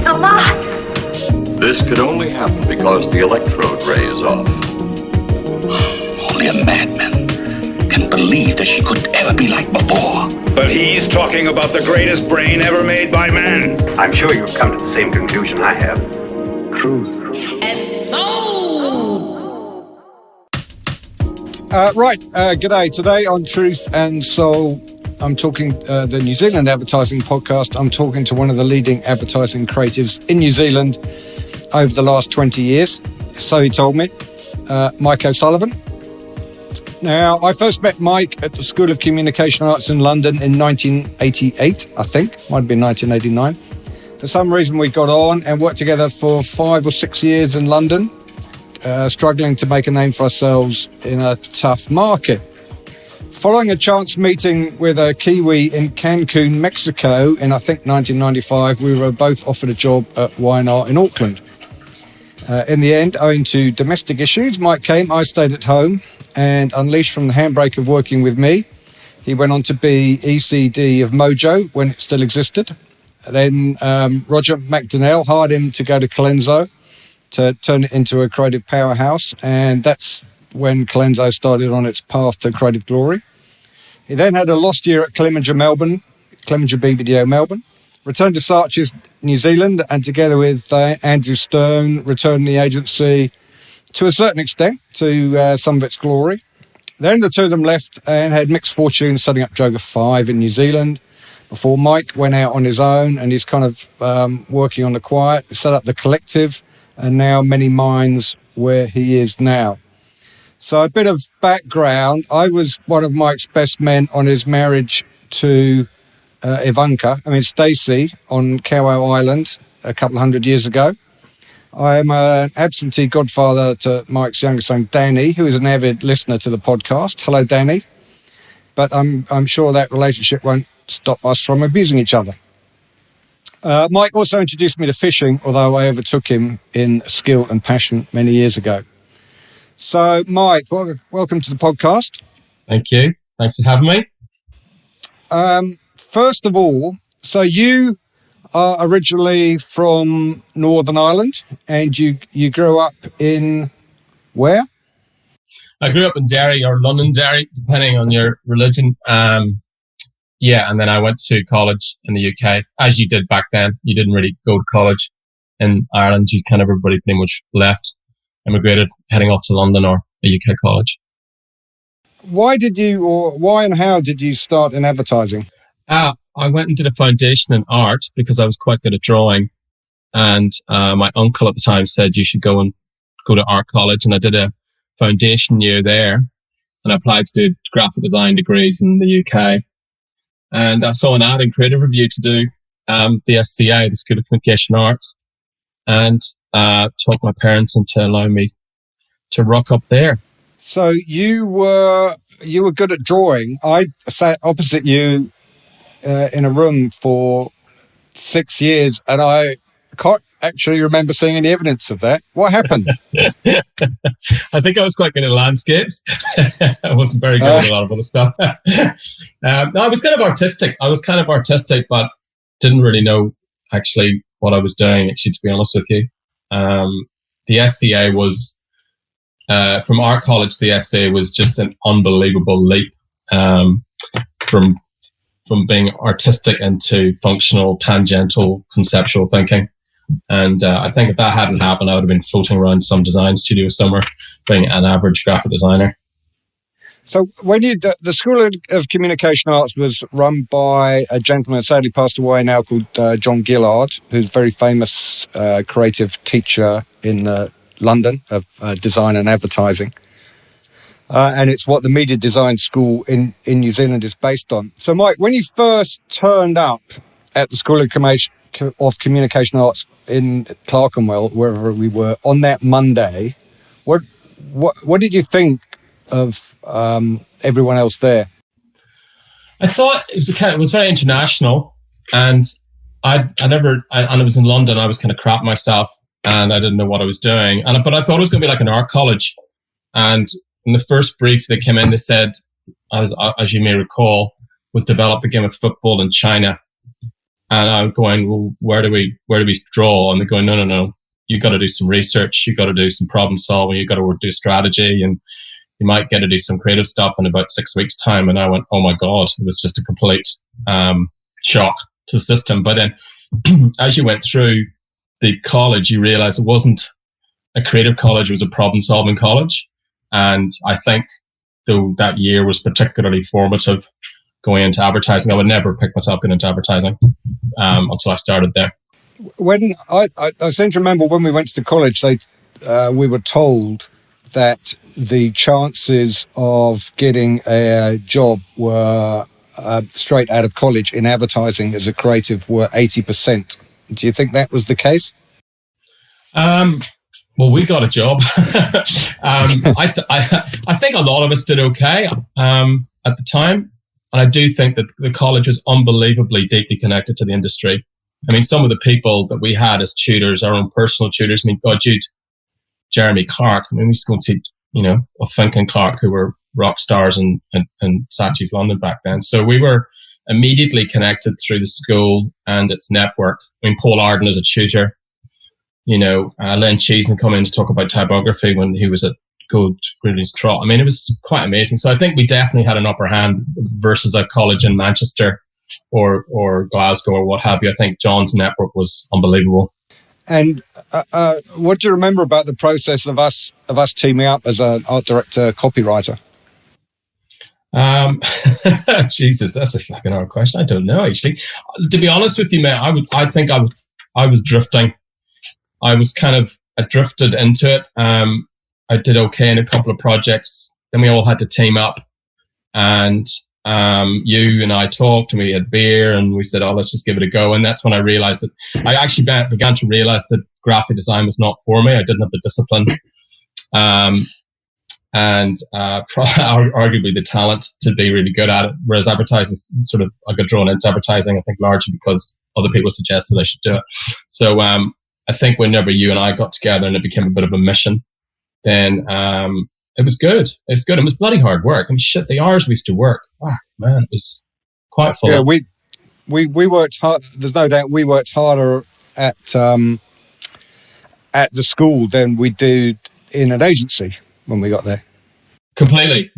alive. This could only happen because the electrode ray is off. Only a madman can believe that she could ever be like before. But he's talking about the greatest brain ever made by man. I'm sure you've come to the same conclusion I have. Truth. And so... G'day. Today on Truth and Soul, I'm talking the New Zealand Advertising Podcast. I'm talking to one of the leading advertising creatives in New Zealand over the last 20 years. So he told me, Mike O'Sullivan. Now, I first met Mike at the School of Communication Arts in London in 1988, I think. Might have been 1989. For some reason, we got on and worked together for 5 or 6 years in London, struggling to make a name for ourselves in a tough market. Following a chance meeting with a kiwi in Cancun, Mexico in, I think, 1995, we were both offered a job at Y&R in Auckland. In the end, owing to domestic issues, Mike came, I stayed at home, and unleashed from the handbrake of working with me, he went on to be ECD of Mojo when it still existed. Then Roger MacDonnell hired him to go to Colenso to turn it into a creative powerhouse, and that's when Colenso started on its path to creative glory. He then had a lost year at Clemenger Melbourne, Clemenger BBDO Melbourne, returned to Saatchi New Zealand, and together with Andrew Stone, returned the agency to a certain extent to some of its glory. Then the two of them left and had mixed fortune setting up Droga 5 in New Zealand before Mike went out on his own, and he's kind of working on the quiet, set up the collective, and now Many Minds where he is now. So a bit of background. I was one of Mike's best men on his marriage to Stacey on Cancun Island a couple of 100 years ago. I am an absentee godfather to Mike's younger son, Danny, who is an avid listener to the podcast. Hello, Danny. But I'm sure that relationship won't stop us from abusing each other. Mike also introduced me to fishing, although I overtook him in skill and passion many years ago. So, Mike, welcome to the podcast. Thank you. Thanks for having me. First of all, so you are originally from Northern Ireland, and you grew up in where? I grew up in Derry or Londonderry, depending on your religion. And then I went to college in the UK, as you did back then. You didn't really go to college in Ireland. Everybody pretty much left, immigrated, heading off to London or a UK college. Why and how did you start in advertising? I went and did a foundation in art because I was quite good at drawing. And my uncle at the time said you should go to art college. And I did a foundation year there and I applied to do graphic design degrees in the UK. And I saw an ad in Creative Review to do the SCA, the School of Communication Arts, and talked my parents into allowing me to rock up there. So you were good at drawing. I sat opposite you in a room for 6 years, and I can't actually remember seeing any evidence of that. What happened? I think I was quite good at landscapes. I wasn't very good at a lot of other stuff. No, I was kind of artistic, but didn't really know actually what I was doing, actually, to be honest with you. The SCA was, from art college, the SCA was just an unbelievable leap from being artistic into functional, tangential, conceptual thinking. And I think if that hadn't happened, I would have been floating around some design studio somewhere, being an average graphic designer. So when the School of Communication Arts was run by a gentleman who sadly passed away now called John Gillard, who's a very famous creative teacher in London of design and advertising. And it's what the Media Design School in New Zealand is based on. So, Mike, when you first turned up at the School of Communication Arts in Clerkenwell, wherever we were, on that Monday, what did you think of everyone else there? I thought it was very international, and I was in London. I was kind of crap myself, and I didn't know what I was doing. But I thought it was going to be like an art college. And in the first brief that came in, they said, as you may recall, was develop the game of football in China. And I'm going, well, where do we draw? And they're going, no. You got to do some research. You got to do some problem solving. You got to do strategy, and you might get to do some creative stuff in about 6 weeks' time. And I went, oh my God, it was just a complete shock to the system. But then as you went through the college, you realize it wasn't a creative college, it was a problem solving college. And I think though that year was particularly formative going into advertising. I would never pick myself into advertising until I started there. When I seem to remember when we went to college, we were told that the chances of getting a job were straight out of college in advertising as a creative were 80%. Do you think that was the case? Well, we got a job. I think a lot of us did okay at the time. And I do think that the college was unbelievably deeply connected to the industry. I mean, some of the people that we had as tutors, our own personal tutors, I mean, God, Jeremy Clark. I mean, we used to go and see, Fink and Clark, who were rock stars in Saatchi's London back then. So we were immediately connected through the school and its network. I mean, Paul Arden as a tutor, Len Cheeseman come in to talk about typography when he was at Gold Green's Trot. I mean, it was quite amazing. So I think we definitely had an upper hand versus a college in Manchester or Glasgow or what have you. I think John's network was unbelievable. And what do you remember about the process of us teaming up as an art director copywriter? Jesus, that's a fucking hard question. I don't know, actually. To be honest with you, mate, I think I was drifting. I drifted into it. I did okay in a couple of projects. Then we all had to team up, and you and I talked, and we had beer, and we said, "Oh, let's just give it a go." And that's when I realized that I actually began to realize that graphic design was not for me. I didn't have the discipline, and arguably the talent to be really good at it. Whereas advertising, I got drawn into advertising, I think largely because other people suggested I should do it. So I think whenever you and I got together and it became a bit of a mission, then it was good. It was good. It was bloody hard work. I mean, shit, the hours we used to work, man, it was quite full. Yeah, we worked hard. There's no doubt we worked harder at the school than we did in an agency when we got there. Completely.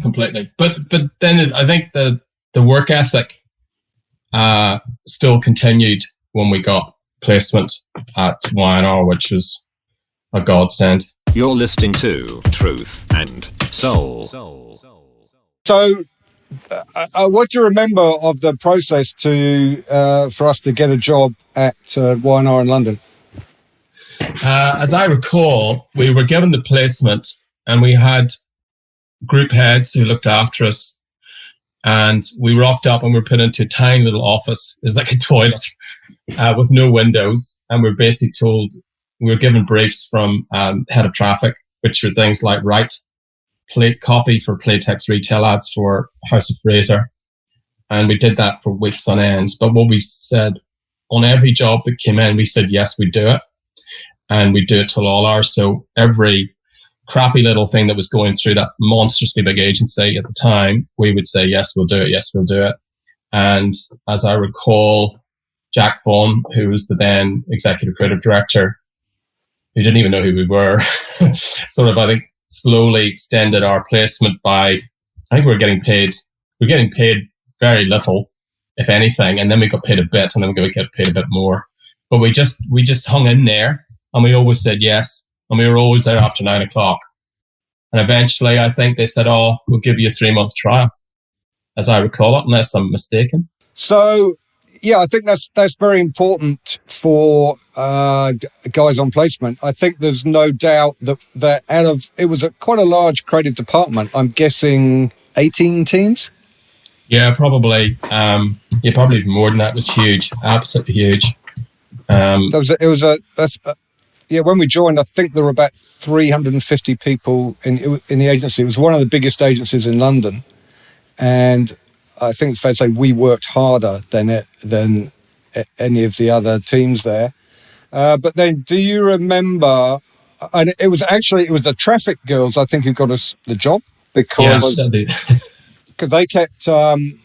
But then I think the work ethic still continued when we got placement at Y&R, which was a godsend. You're listening to Truth and Soul. So, what do you remember of the process for us to get a job at Y&R in London? As I recall, we were given the placement and we had group heads who looked after us, and we rocked up and we were put into a tiny little office. It was like a toilet with no windows, and we were basically told, we were given briefs from head of traffic, which were things like write copy for Playtex retail ads for House of Fraser. And we did that for weeks on end. But what we said on every job that came in, we said, yes, we'd do it. And we'd do it till all hours. So every crappy little thing that was going through that monstrously big agency at the time, we would say, yes, we'll do it. Yes, we'll do it. And as I recall, Jack Vaughan, who was the then executive creative director, who didn't even know who we were, I think, slowly extended our placement by, I think we're getting paid very little, if anything, and then we got paid a bit, and then we get paid a bit more. But we just hung in there, and we always said yes, and we were always there after 9 o'clock. And eventually, I think they said, "Oh, we'll give you a 3-month trial," as I recall it, unless I'm mistaken. So, yeah, I think that's very important for guys on placement. I think there's no doubt that it was quite a large creative department. I'm guessing 18 teams. Yeah, probably. Probably even more than that. It was huge, absolutely huge. When we joined, I think there were about 350 people in the agency. It was one of the biggest agencies in London, and I think it's fair to say we worked harder than any of the other teams there. But then, do you remember? And it was the traffic girls, I think, who got us the job, because because they kept,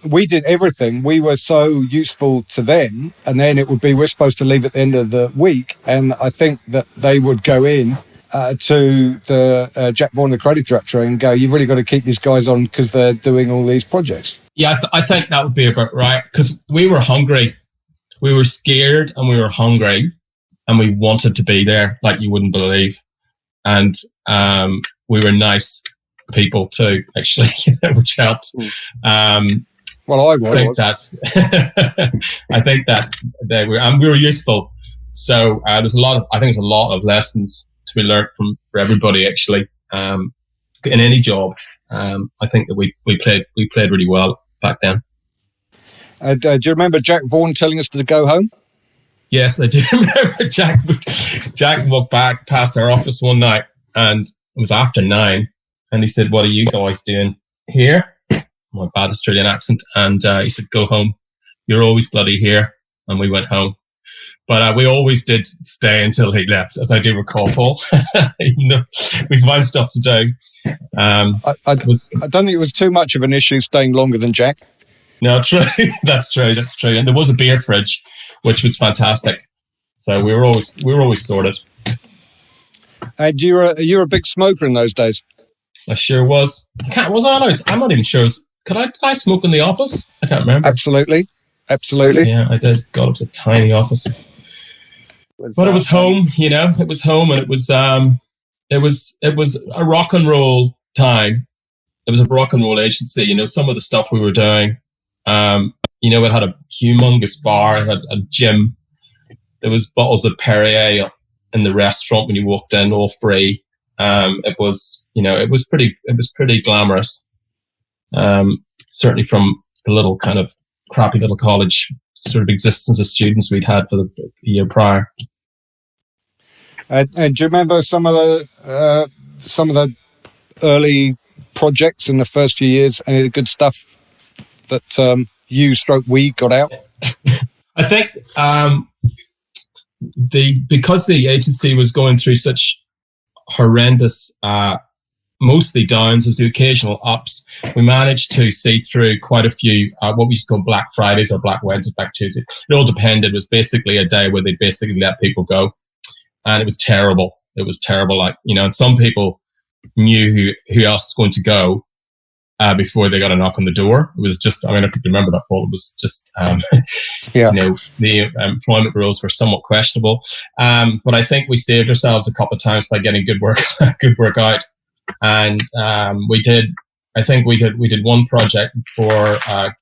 we did everything. We were so useful to them. And then it would be, we're supposed to leave at the end of the week. And I think that they would go in to the Jack Vaughan, the creative director, and go, you've really got to keep these guys on because they're doing all these projects. Yeah, I think that would be about right, because we were hungry. We were scared and we were hungry and we wanted to be there like you wouldn't believe. And we were nice people too, actually, which helped. Well, I was. I think that they were, and we were useful. So there's a lot of lessons to be learned for everybody, actually, in any job. I think that we played really well back then. Do you remember Jack Vaughan telling us to go home? Yes, I do remember Jack walked back past our office one night, and it was after 9, and he said, "What are you guys doing here?" My bad Australian accent. And he said, "Go home. You're always bloody here." And we went home. But we always did stay until he left, as I do recall, Paul. Even though we found stuff to do. I don't think it was too much of an issue staying longer than Jack. No, true. That's true. And there was a beer fridge, which was fantastic. So we were always sorted. And you were a big smoker in those days. I sure was. Was I allowed? I'm not even sure. Did I smoke in the office? I can't remember. Absolutely. Yeah, I did. God, it was a tiny office. But it was home, It was home, and it was a rock and roll time. It was a rock and roll agency. Some of the stuff we were doing. It had a humongous bar. It had a gym. There was bottles of Perrier in the restaurant when you walked in, all free. It was pretty glamorous. Certainly from the little kind of crappy little college sort of existence as students we'd had for the year prior. And do you remember some of the early projects in the first few years? Any of the good stuff that we got out? I think because the agency was going through such horrendous, mostly downs with the occasional ups, we managed to see through quite a few what we used to call Black Fridays or Black Wednesdays, Black Tuesdays. It all depended. It was basically a day where they basically let people go. And it was terrible. And some people knew who else was going to go before they got a knock on the door. It was just, I think you remember that, Paul. It was just, the employment rules were somewhat questionable. But I think we saved ourselves a couple of times by getting good work out. And we did one project for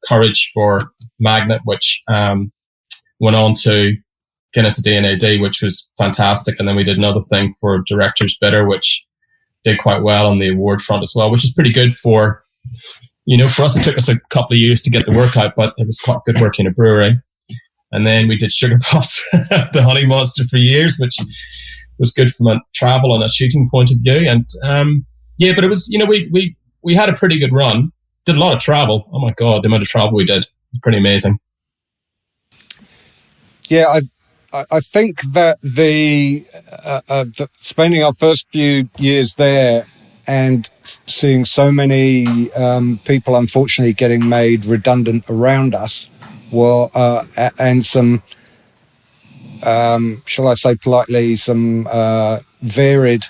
Courage for Magnet, which went on to get into D&AD, which was fantastic. And then we did another thing for Director's Bidder, which did quite well on the award front as well, which is pretty good for us. It took us a couple of years to get the work out, but it was quite good work in a brewery. And then we did Sugar Puffs, the Honey Monster, for years, which was good from a travel and a shooting point of view. And but it was, we had a pretty good run. Did a lot of travel. Oh my God, the amount of travel we did was pretty amazing. Yeah, I think that the spending our first few years there and seeing so many people unfortunately getting made redundant around us and some, shall I say politely, some varied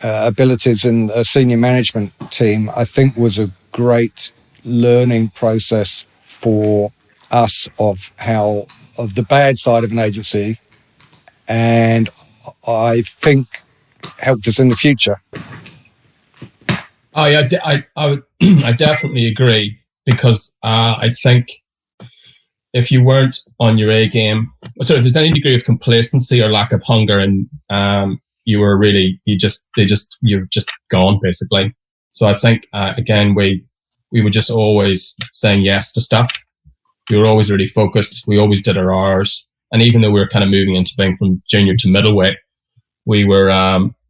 abilities in a senior management team, I think was a great learning process for us of the bad side of an agency, and I think helped us in the future. Oh yeah, I definitely agree, because I think if you weren't on your A game, so if there's any degree of complacency or lack of hunger, and you're just gone basically. So I think again we were just always saying yes to stuff. We were always really focused. We always did our hours. And even though we were kind of moving into being from junior to middleweight, we were,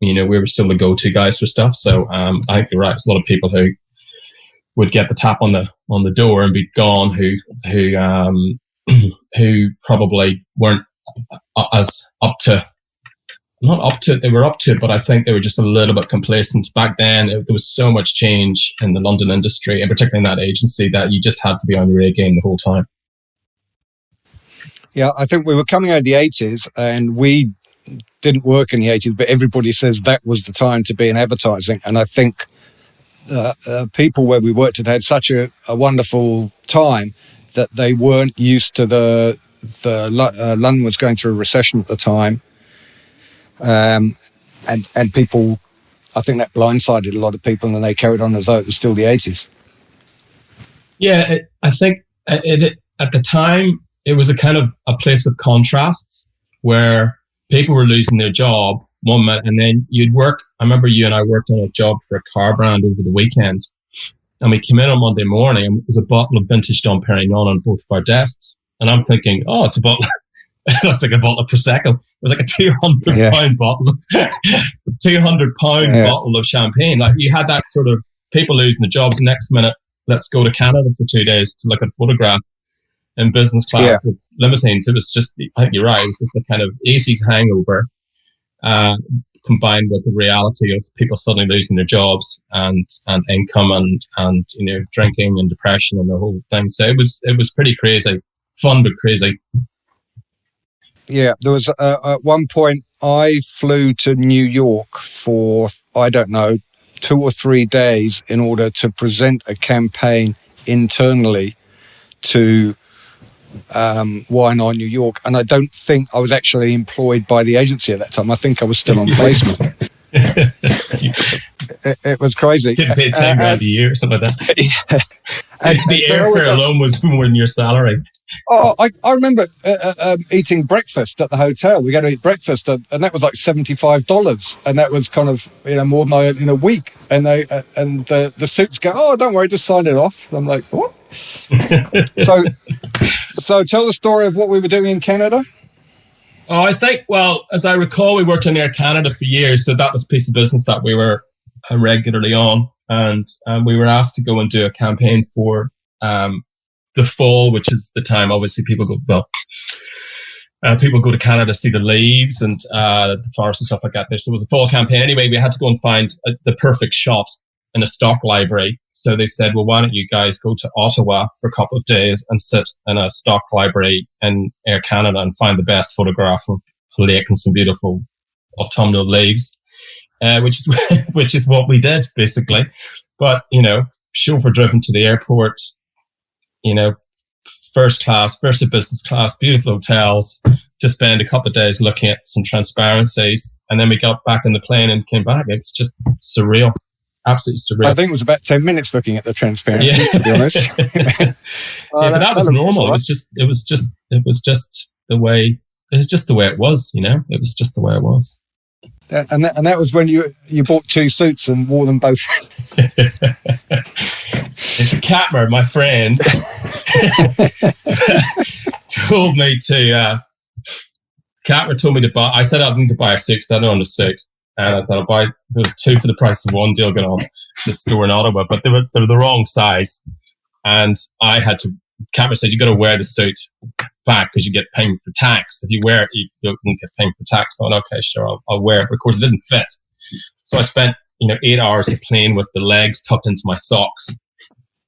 we were still the go-to guys for stuff. So I think you're right. There's a lot of people who would get the tap on the door and be gone, who probably weren't as up to not up to it. They were up to it, but I think they were just a little bit complacent. Back then, there was so much change in the London industry, and particularly in that agency, that you just had to be on your A game the whole time. Yeah, I think we were coming out of the 80s, and we didn't work in the 80s, but everybody says that was the time to be in advertising. And I think people where we worked had such a wonderful time that they weren't used to London was going through a recession at the time. And people, I think that blindsided a lot of people, and they carried on as though it was still the 80s. Yeah, I think at the time, it was a kind of a place of contrasts where people were losing their job one minute, and then you'd work. I remember you and I worked on a job for a car brand over the weekend, and we came in on Monday morning, and there's a bottle of vintage Dom Perignon on both of our desks. And I'm thinking, oh, it's a bottle. It looks like a bottle of Prosecco. It was like a £200 bottle of £200 bottle of champagne. Like, you had that sort of people losing their jobs. The next minute, let's go to Canada for 2 days to look at photographs in business class with limousines. It was just, I think you're right, it was just the kind of 80s hangover combined with the reality of people suddenly losing their jobs and income and drinking and depression and the whole thing. So it was pretty crazy, fun but crazy. Yeah, there was at one point I flew to New York for, I don't know, 2 or 3 days in order to present a campaign internally to Y&R New York. And I don't think I was actually employed by the agency at that time. I think I was still on placement. It was crazy. Didn't pay 10 grand a year or something like that. Yeah. The airfare alone was more than your salary. Oh, I remember eating breakfast at the hotel. We go to eat breakfast, and that was like $75, and that was kind of more than I earned in a week. And the suits go, oh, don't worry, just sign it off. I'm like, what? So tell the story of what we were doing in Canada. Oh, I think, well, as I recall, we worked on Air Canada for years, so that was a piece of business that we were regularly on, and we were asked to go and do a campaign for the fall, which is the time obviously people go to Canada to see the leaves and the forest and stuff like that there. So it was a fall campaign. Anyway, we had to go and find the perfect shot in a stock library. So they said, well, why don't you guys go to Ottawa for a couple of days and sit in a stock library in Air Canada and find the best photograph of a lake and some beautiful autumnal leaves, which is what we did basically. But, chauffeur driven to the airport, first to business class, beautiful hotels, to spend a couple of days looking at some transparencies. And then we got back in the plane and came back. It was just surreal. Absolutely surreal. I think it was about 10 minutes looking at the transparencies, to be honest. But that was normal. It was just the way it was, It was just the way it was. And that was when you bought 2 suits and wore them both. Catmer, my friend, told me to. Catmer told me to buy. I said I need to buy a suit because I don't own a suit, and I thought there was 2 for the price of 1 deal going on the store in Ottawa, but they were the wrong size, and I had to. Catmer said you got to wear the suit back because you get paying for tax. If you wear it, you don't get paying for tax. So I'm okay, sure, I'll wear it. But of course, it didn't fit. So I spent 8 hours of playing with the legs tucked into my socks,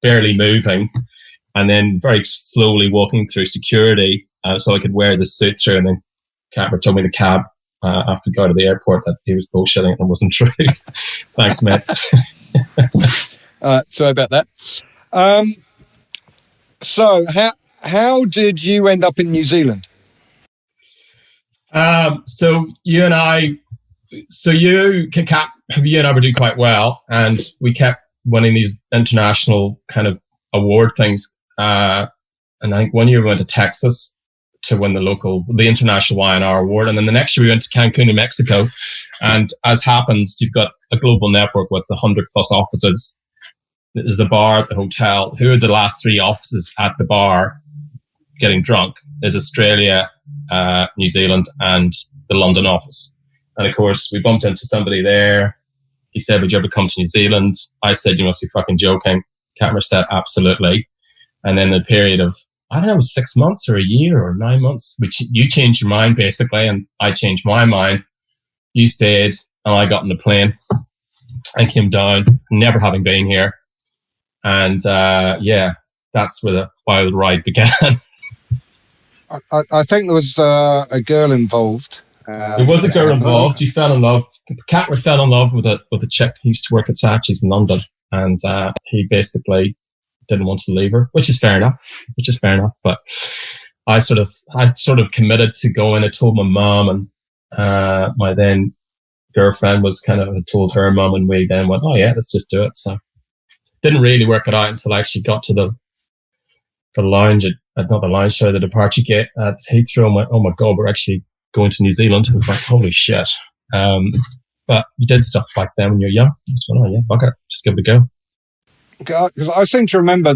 barely moving, and then very slowly walking through security so I could wear the suit through. And then Catmer told me the cab after going to the airport that he was bullshitting and it wasn't true. Thanks, mate. Sorry about that. So how did you end up in New Zealand? So you and I were doing quite well, and we kept winning these international kind of award things. And I think one year we went to Texas to win the international Y&R award, and then the next year we went to Cancun in Mexico. And as happens, you've got a global network with 100+ offices. There's the bar at the hotel. Who are the last 3 offices at the bar getting drunk? There's Australia, New Zealand, and the London office. And of course, we bumped into somebody there. He said, would you ever come to New Zealand? I said, you must be fucking joking. Catmer said, absolutely. And then the period of, I don't know, it was 6 months or a year or 9 months, which you changed your mind basically, and I changed my mind. you stayed, and I got on the plane and came down, never having been here. And that's where the wild ride began. I think there was a girl involved. There was a girl involved. You fell in love. Catler fell in love with a chick who used to work at Saatchi's in London, and he basically didn't want to leave her, which is fair enough. But I sort of committed to going. I told my mum, and my then girlfriend had told her mum, and we then went, oh yeah, let's just do it. So didn't really work it out until I actually got to the lounge the departure gate at Heathrow, and went, oh my God, we're actually going to New Zealand. I was like, holy shit. But you did stuff like that when you're young. You just went, oh yeah, fuck it, just give it a go. Because I seem to remember,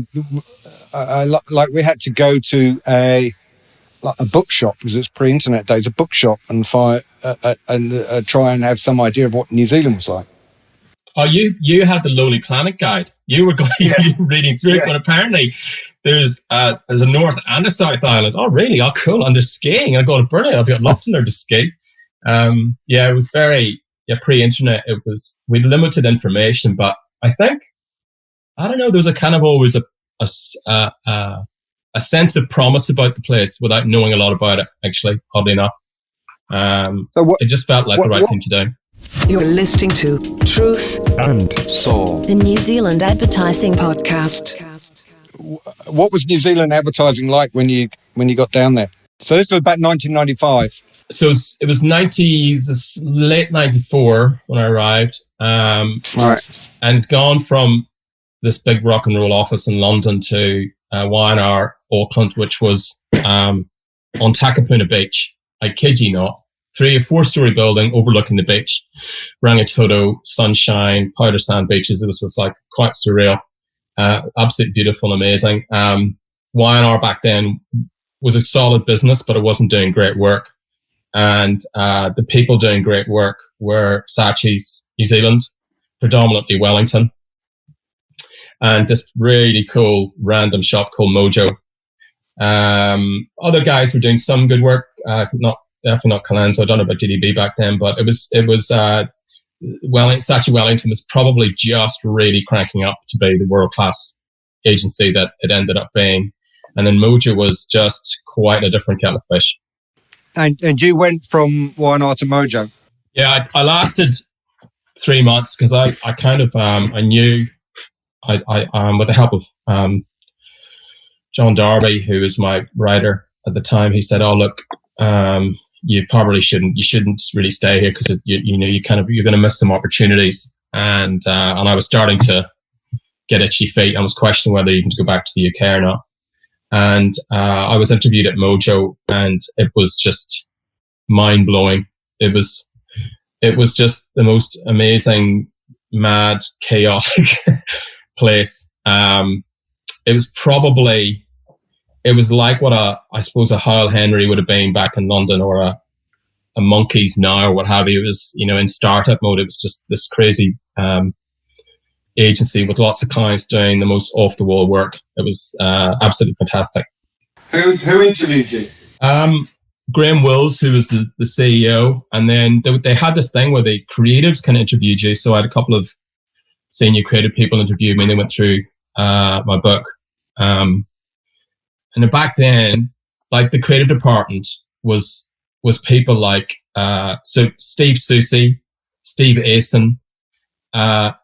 like we had to go to a bookshop, because it's pre-internet days, a bookshop, and try and have some idea of what New Zealand was like. Oh, you had the Lonely Planet guide. You were going, you were reading through it, but apparently there's a North and a South Island. Oh, really? Oh, cool. And there's skiing. I go to brilliant. I've love to learn to ski. It was very pre-internet. With limited information, but I think, I don't know, there was a kind of always a sense of promise about the place without knowing a lot about it, actually, oddly enough. It just felt like the right thing to do. You're listening to Truth and Soul, the New Zealand Advertising Podcast. What was New Zealand advertising like when you got down there? So this was about 1995. So it was late 94 when I arrived. Right. And gone from this big rock and roll office in London to Y&R Auckland, which was on Takapuna Beach. I kid you not. 3 or 4 story building overlooking the beach, Rangitoto, sunshine, powder sand beaches. It was just like quite surreal, absolutely beautiful and amazing. Y&R back then was a solid business, but it wasn't doing great work. And the people doing great work were Saatchi's New Zealand, predominantly Wellington, and this really cool random shop called Mojo. Other guys were doing some good work, definitely not Colenso. I don't know about GDB back then, but it was Saatchi Wellington was probably just really cranking up to be the world-class agency that it ended up being. And then Mojo was just quite a different kettle of fish. And you went from Y&R to Mojo? Yeah, I lasted 3 months because I kind of, I knew, I with the help of John Darby, who was my writer at the time, he said, oh, look, you probably shouldn't really stay here because you're going to miss some opportunities. And I was starting to get itchy feet. I was questioning whether you can go back to the UK or not. And I was interviewed at Mojo, and it was just mind blowing. It was just the most amazing, mad, chaotic place. It was like what I suppose a Hyle Henry would have been back in London, or a Monkeys now, or what have you. It was, in startup mode. It was just this crazy agency with lots of clients doing the most off the wall work. It was absolutely fantastic. Who interviewed you? Graham Wills, who was the CEO, and then they had this thing where the creatives kind of interviewed you. So I had a couple of senior creative people interview me, and they went through my book. And back then, like, the creative department was people like so Steve Soucy, Steve Asen,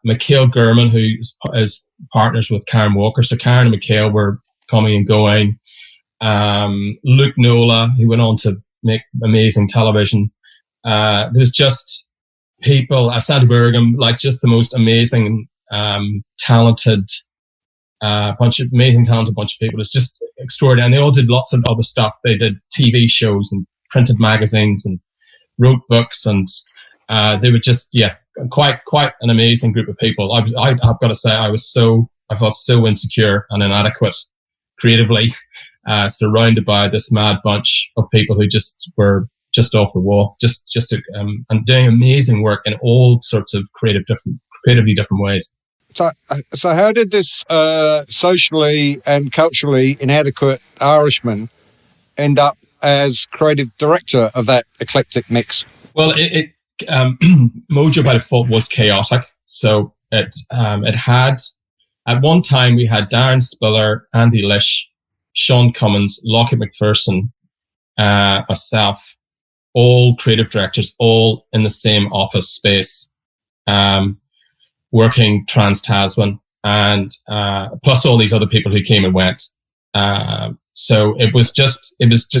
Mikhail Gurman, who is partners with Karen Walker. So Karen and Mikhail were coming and going. Luke Nola, who went on to make amazing television. There was just people, Sandra Bergam, like just the most amazing, talented bunch of people. It's just extraordinary. And they all did lots of other stuff. They did TV shows and printed magazines and wrote books, and they were just, quite an amazing group of people. I've got to say, I felt so insecure and inadequate creatively, surrounded by this mad bunch of people who just were just off the wall, and doing amazing work in all sorts of creatively different ways. So how did this socially and culturally inadequate Irishman end up as creative director of that eclectic mix? Well, it Mojo by default was chaotic. So it had, at one time we had Darren Spiller, Andy Lish, Sean Cummins, Lockie McPherson, myself, all creative directors, all in the same office space, working trans-Tasman, and plus all these other people who came and went. So it was just it's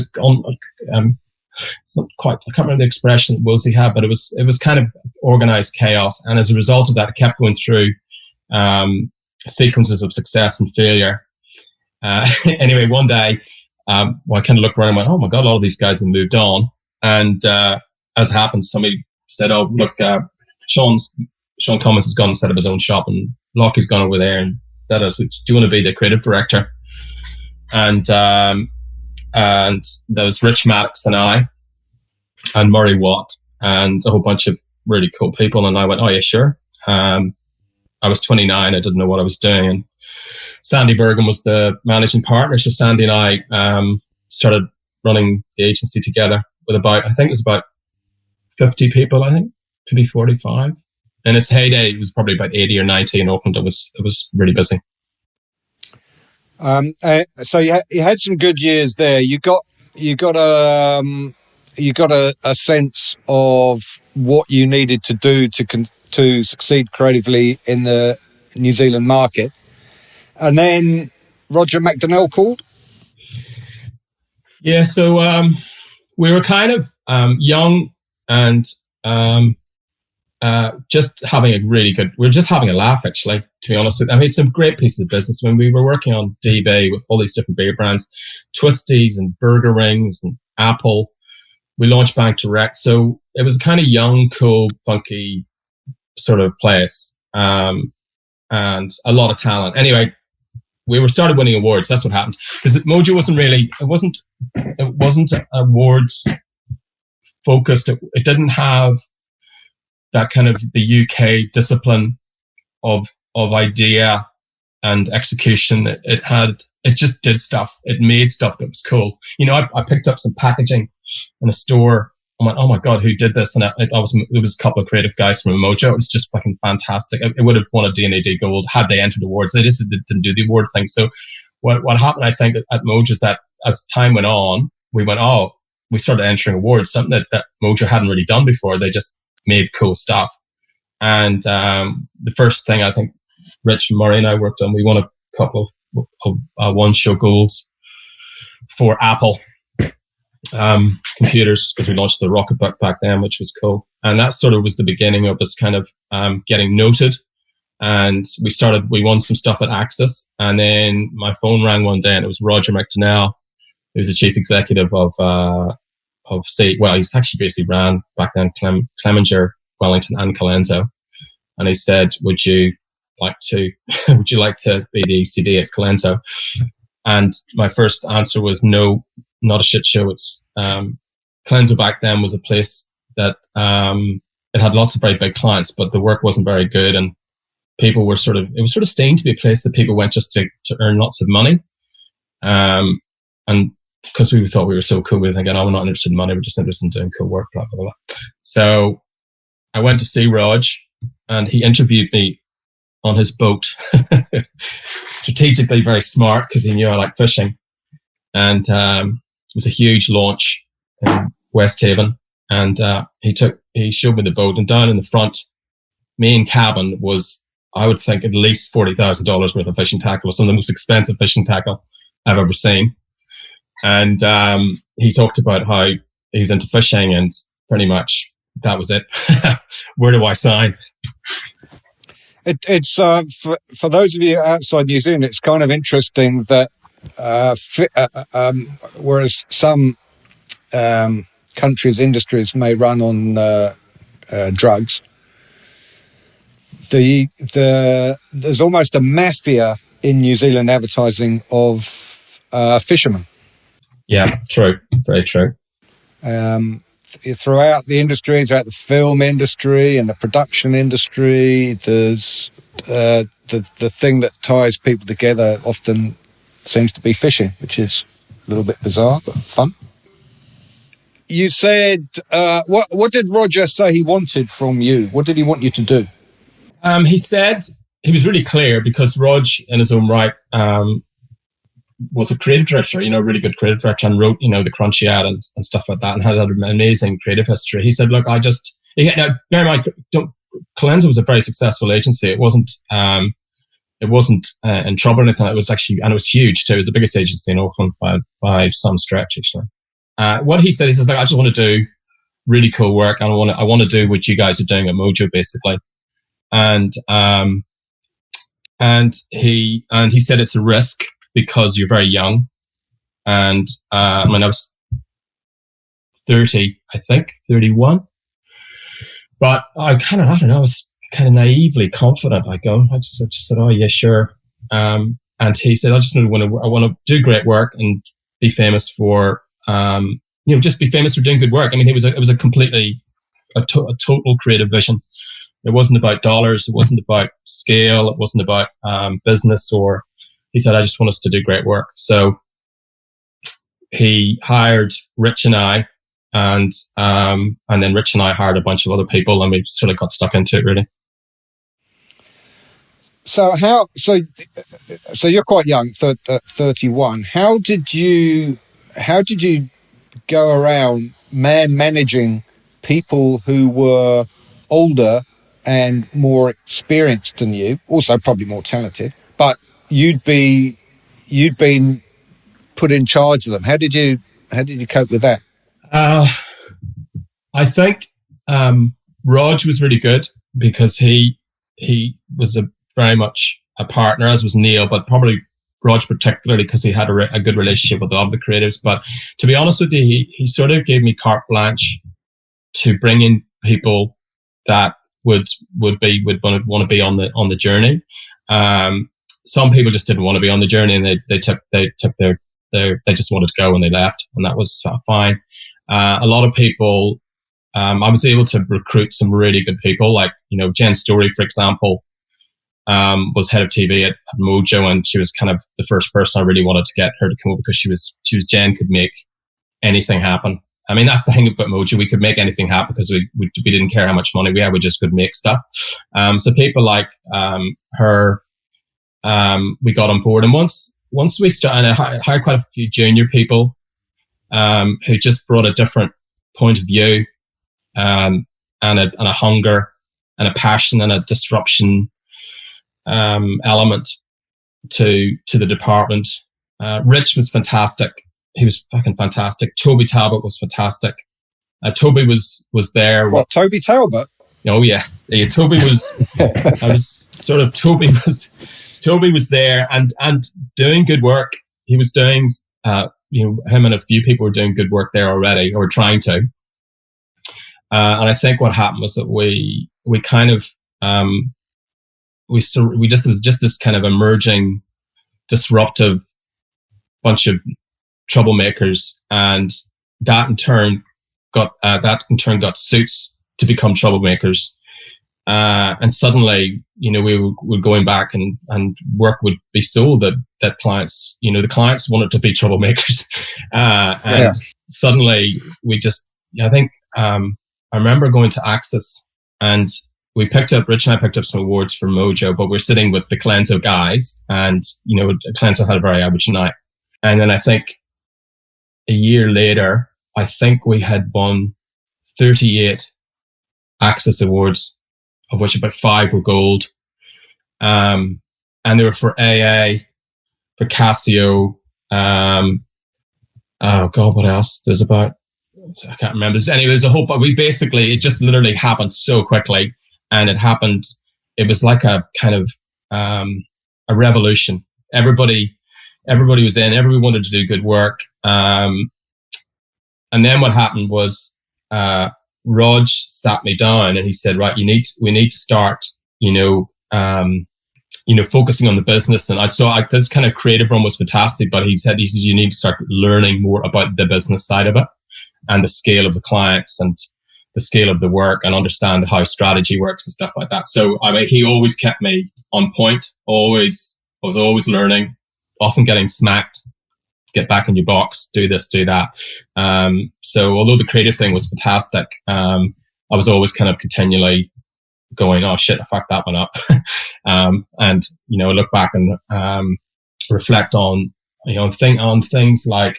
not quite, I can't remember the expression that Woolsey had, but it was kind of organized chaos. And as a result of that, it kept going through sequences of success and failure. Anyway, one day, I kind of looked around and went, oh my God, a lot of these guys have moved on. And as happened, somebody said, oh, look, Sean Cummins has gone and set up his own shop, and Lockie's gone over there, and that is, do you want to be the creative director? And there was Rich Maddox and I, and Murray Watt, and a whole bunch of really cool people. And I went, oh yeah, sure. I was 29. I didn't know what I was doing. And Sandy Bergen was the managing partner. So Sandy and I started running the agency together with about 50 people, I think, maybe 45. In its heyday, it was probably about 80 or 90 in Auckland. It was really busy. So you had some good years there. You got a sense of what you needed to do to succeed creatively in the New Zealand market, and then Roger MacDonnell called. Yeah, so we were kind of young and just having a really good. We were just having a laugh, actually. To be honest with you, I made some great pieces of business when we were working on DB with all these different beer brands, Twisties and Burger Rings and Apple. We launched Bank Direct, so it was a kind of young, cool, funky sort of place, and a lot of talent. Anyway, we started winning awards. That's what happened, because Mojo wasn't awards focused. It didn't have that kind of the UK discipline of idea and execution. It just did stuff. It made stuff that was cool. You know, I picked up some packaging in a store. I went, oh my God, who did this? And it was a couple of creative guys from Mojo. It was just fucking fantastic. It would have won a D&AD Gold had they entered awards. They just didn't do the award thing. So what happened, I think, at Mojo is that as time went on, we started entering awards, something that Mojo hadn't really done before. They just made cool stuff. And the first thing I think Rich, Murray and I worked on, we won a couple of one-show golds for Apple computers, because we launched the Rocketbook back then, which was cool. And that sort of was the beginning of us kind of getting noted. And we won some stuff at Axis. And then my phone rang one day, and it was Roger MacDonnell, who was the chief executive of he's actually basically ran back then Clemenger, Wellington and Colenso. And he said, would you like to be the ECD at Colenso? And my first answer was no, not a shit show. It's Colenso back then was a place that it had lots of very big clients, but the work wasn't very good, and people were it was seen to be a place that people went just to earn lots of money. And because we thought we were so cool, we were thinking, oh, we're not interested in money, we're just interested in doing cool work, blah, blah, blah. So I went to see Rog, and he interviewed me on his boat. Strategically very smart, because he knew I like fishing. And it was a huge launch in West Haven. And he showed me the boat, and down in the front main cabin was, I would think, at least $40,000 worth of fishing tackle. It was some of the most expensive fishing tackle I've ever seen. And he talked about how he was into fishing, and pretty much that was it. Where do I sign? It's for those of you outside New Zealand, it's kind of interesting that whereas some countries' industries may run on drugs, there's almost a mafia in New Zealand advertising of fishermen. Yeah, true. Very true. Throughout the industry, throughout the film industry and the production industry, there's the thing that ties people together often seems to be fishing, which is a little bit bizarre, but fun. you said, what did Roger say he wanted from you? What did he want you to do? He said, he was really clear because Rog, in his own right, was a creative director, really good creative director, and wrote, the Crunchy ad and stuff like that, and had an amazing creative history. He said, look, now, bear in mind, Colenso was a very successful agency. It wasn't in trouble or anything. It was actually, and it was huge too. It was the biggest agency in Auckland by some stretch, actually. What he said, look, I just want to do really cool work, and I want to do what you guys are doing at Mojo, basically. And he said it's a risk because you're very young. And I was 30, I think, 31. But I was kind of naively confident. I just said, oh yeah, sure. And he said, I want to do great work and be famous for, just be famous for doing good work. I mean, it was a completely, a total creative vision. It wasn't about dollars. It wasn't about scale. It wasn't about business. Or he said, I just want us to do great work. So he hired Rich and I, and then Rich and I hired a bunch of other people, and we sort of got stuck into it, really. So you're quite young, 31. How did you go around managing people who were older and more experienced than you, also probably more talented, but you'd been put in charge of them? How did you cope with that? I think Rog was really good because he was very much a partner, as was Neil, but probably Rog particularly because he had a good relationship with a lot of the creatives. But to be honest with you, he sort of gave me carte blanche to bring in people that would want to be on the journey. Some people just didn't want to be on the journey, and they just wanted to go and they left, and that was fine. A lot of people, I was able to recruit some really good people, like Jen Story, for example, was head of TV at Mojo, and she was kind of the first person I really wanted to get her to come over because she was Jen could make anything happen. I mean, that's the thing about Mojo. We could make anything happen because we didn't care how much money we had. We just could make stuff. So people like her, we got on board. And once we started, I hired quite a few junior people who just brought a different point of view and a hunger and a passion and a disruption element to the department. Rich was fantastic. He was fucking fantastic. Toby Talbot was fantastic. Toby was there. What, Toby Talbot? Oh yes, yeah, Toby was. Toby was there and doing good work. He was doing, him and a few people were doing good work there already, or trying to. And I think what happened was that we kind of, it was just this kind of emerging, disruptive bunch of troublemakers, and that in turn got suits to become troublemakers. And suddenly, we were going back and work would be sold that clients, the clients wanted to be troublemakers. Suddenly we just, I think, I remember going to Access, and Rich and I picked up some awards for Mojo, but we're sitting with the Colenso guys, and, Colenso had a very average night. And then I think a year later, I think we had won 38 Access awards, of which about 5 were gold. And they were for AA, for Casio. Oh God, what else? There's about, I can't remember. Anyway, there's a whole, but it just literally happened so quickly. And it was like a kind of, a revolution. Everybody was in, everybody wanted to do good work. And then what happened was, Rog sat me down and he said, right, we need to start, focusing on the business. And I saw this kind of creative run was fantastic, but he said, you need to start learning more about the business side of it and the scale of the clients and the scale of the work, and understand how strategy works and stuff like that. So, I mean, he always kept me on point, I was always learning, often getting smacked get back in your box, do this, do that. So although the creative thing was fantastic, I was always kind of continually going, oh shit, I fucked that one up. And, look back and reflect on, think on things like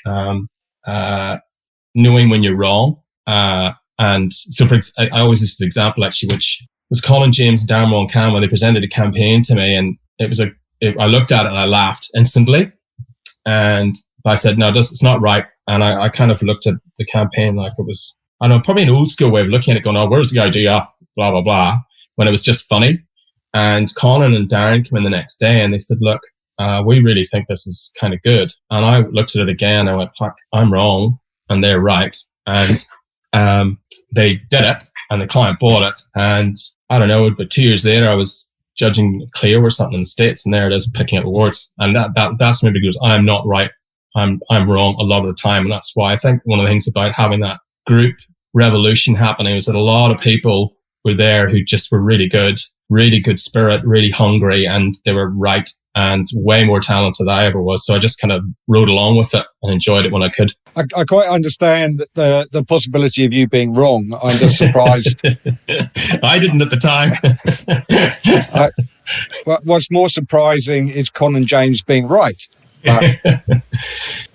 knowing when you're wrong. And so I always use the example actually, which was Colin, James, and Darren and Cam when they presented a campaign to me, and it was I looked at it and I laughed instantly. And I said, no, it's not right. And I kind of looked at the campaign like it was, I don't know, probably an old school way of looking at it, going, oh, where's the idea? Blah, blah, blah. When it was just funny. And Colin and Darren came in the next day and they said, look, we really think this is kind of good. And I looked at it again and I went, fuck, I'm wrong. And they're right. And they did it and the client bought it. And I don't know, but 2 years later, I was judging Clio or something in the States, and there it is picking up awards. And that's maybe because I'm not right. I'm wrong a lot of the time. And that's why I think one of the things about having that group revolution happening was that a lot of people were there who just were really good spirit, really hungry, and they were right and way more talented than I ever was. So I just kind of rode along with it and enjoyed it when I could. I quite understand the possibility of you being wrong. I'm just surprised. I didn't at the time. What's more surprising is Con and James being right. You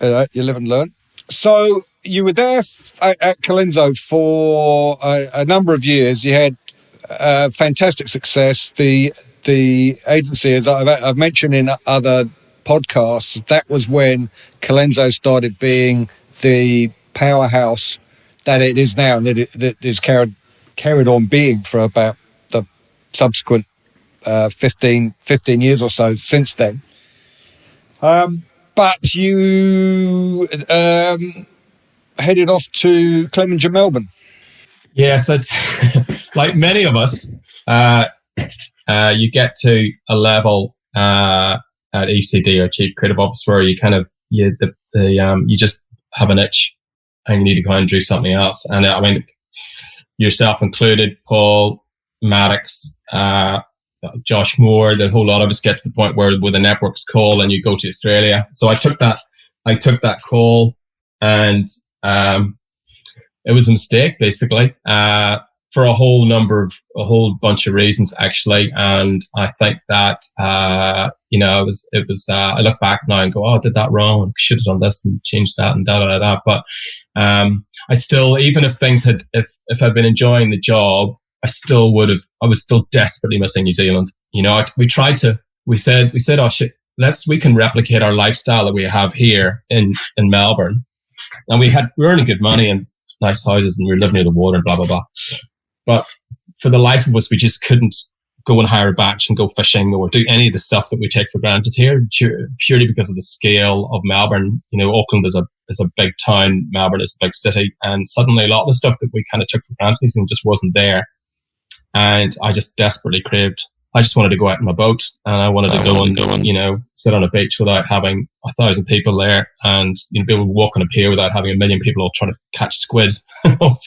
live and learn. So you were there at Colenso for a number of years. You had fantastic success. The agency, as I've mentioned in other podcasts, that was when Colenso started being the powerhouse that it is now, and that it is carried on being for about the subsequent 15 years or so since then. But you headed off to Clemenger Melbourne. Yes, it's like many of us. You get to a level at ECD or Chief Creative Officer where you kind of you just have an itch and you need to go and do something else. And I mean, yourself included, Paul, Maddox, Josh Moore, the whole lot of us get to the point where the networks call and you go to Australia. So I took that call, and it was a mistake basically, for a whole bunch of reasons actually. And I think that, I look back now and go, oh, I did that wrong. I should have done this and changed that and da. But, I still, even if things if I'd been enjoying the job, I was still desperately missing New Zealand. We said, oh shit, we can replicate our lifestyle that we have here in Melbourne. And we were earning good money and nice houses and we were living near the water and blah, blah, blah. But for the life of us, we just couldn't go and hire a batch and go fishing or do any of the stuff that we take for granted here, purely because of the scale of Melbourne. Auckland is a big town, Melbourne is a big city, and suddenly a lot of the stuff that we kind of took for granted just wasn't there. And I just desperately craved. I just wanted to go out in my boat, and I wanted to go and sit on a beach without having 1,000 people there, and be able to walk on a pier without having 1 million people all trying to catch squid, down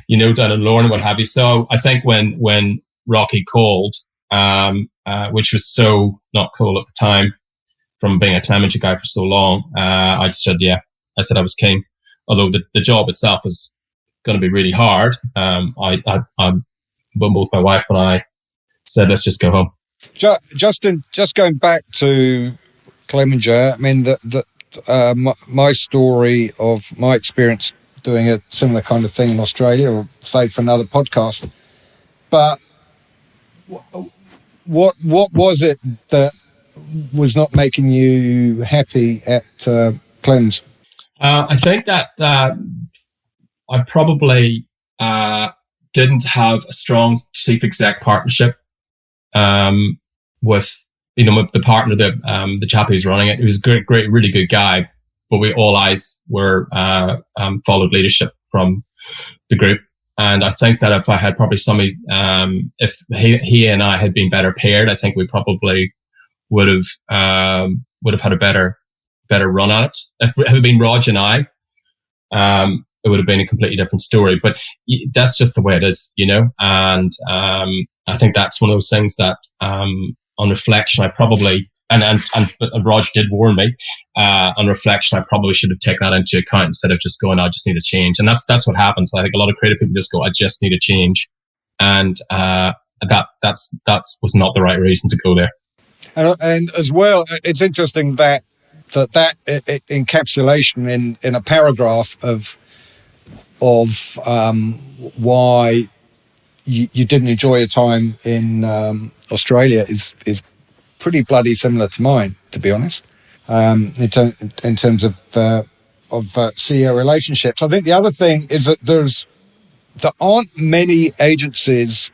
in Lorne and what have you. So I think when Rocky called, which was so not cool at the time, from being a Clemenger guy for so long, I just said yeah. I said I was keen, although the job itself was going to be really hard. Both my wife and I said, let's just go home. Justin, just going back to Clemenger, I mean, my story of my experience doing a similar kind of thing in Australia, or save for another podcast. But what was it that was not making you happy at Clemenger? I think that I probably didn't have a strong chief exec partnership with the partner, the chap who's running it. He was a great, really good guy, but all eyes were followed leadership from the group. And I think that if I had probably somebody, if he and I had been better paired, I think we probably would have had a better run at it. If it had been Roger and I, it would have been a completely different story. But that's just the way it is, And I think that's one of those things that, on reflection, I probably and Roger did warn me. On reflection, I probably should have taken that into account instead of just going, I just need a change. And that's what happens. I think a lot of creative people just go, I just need a change. And that was not the right reason to go there. And as well, it's interesting that encapsulation in a paragraph of why you didn't enjoy your time in Australia is pretty bloody similar to mine, to be honest. In terms of CEO relationships, I think the other thing is that there aren't many agencies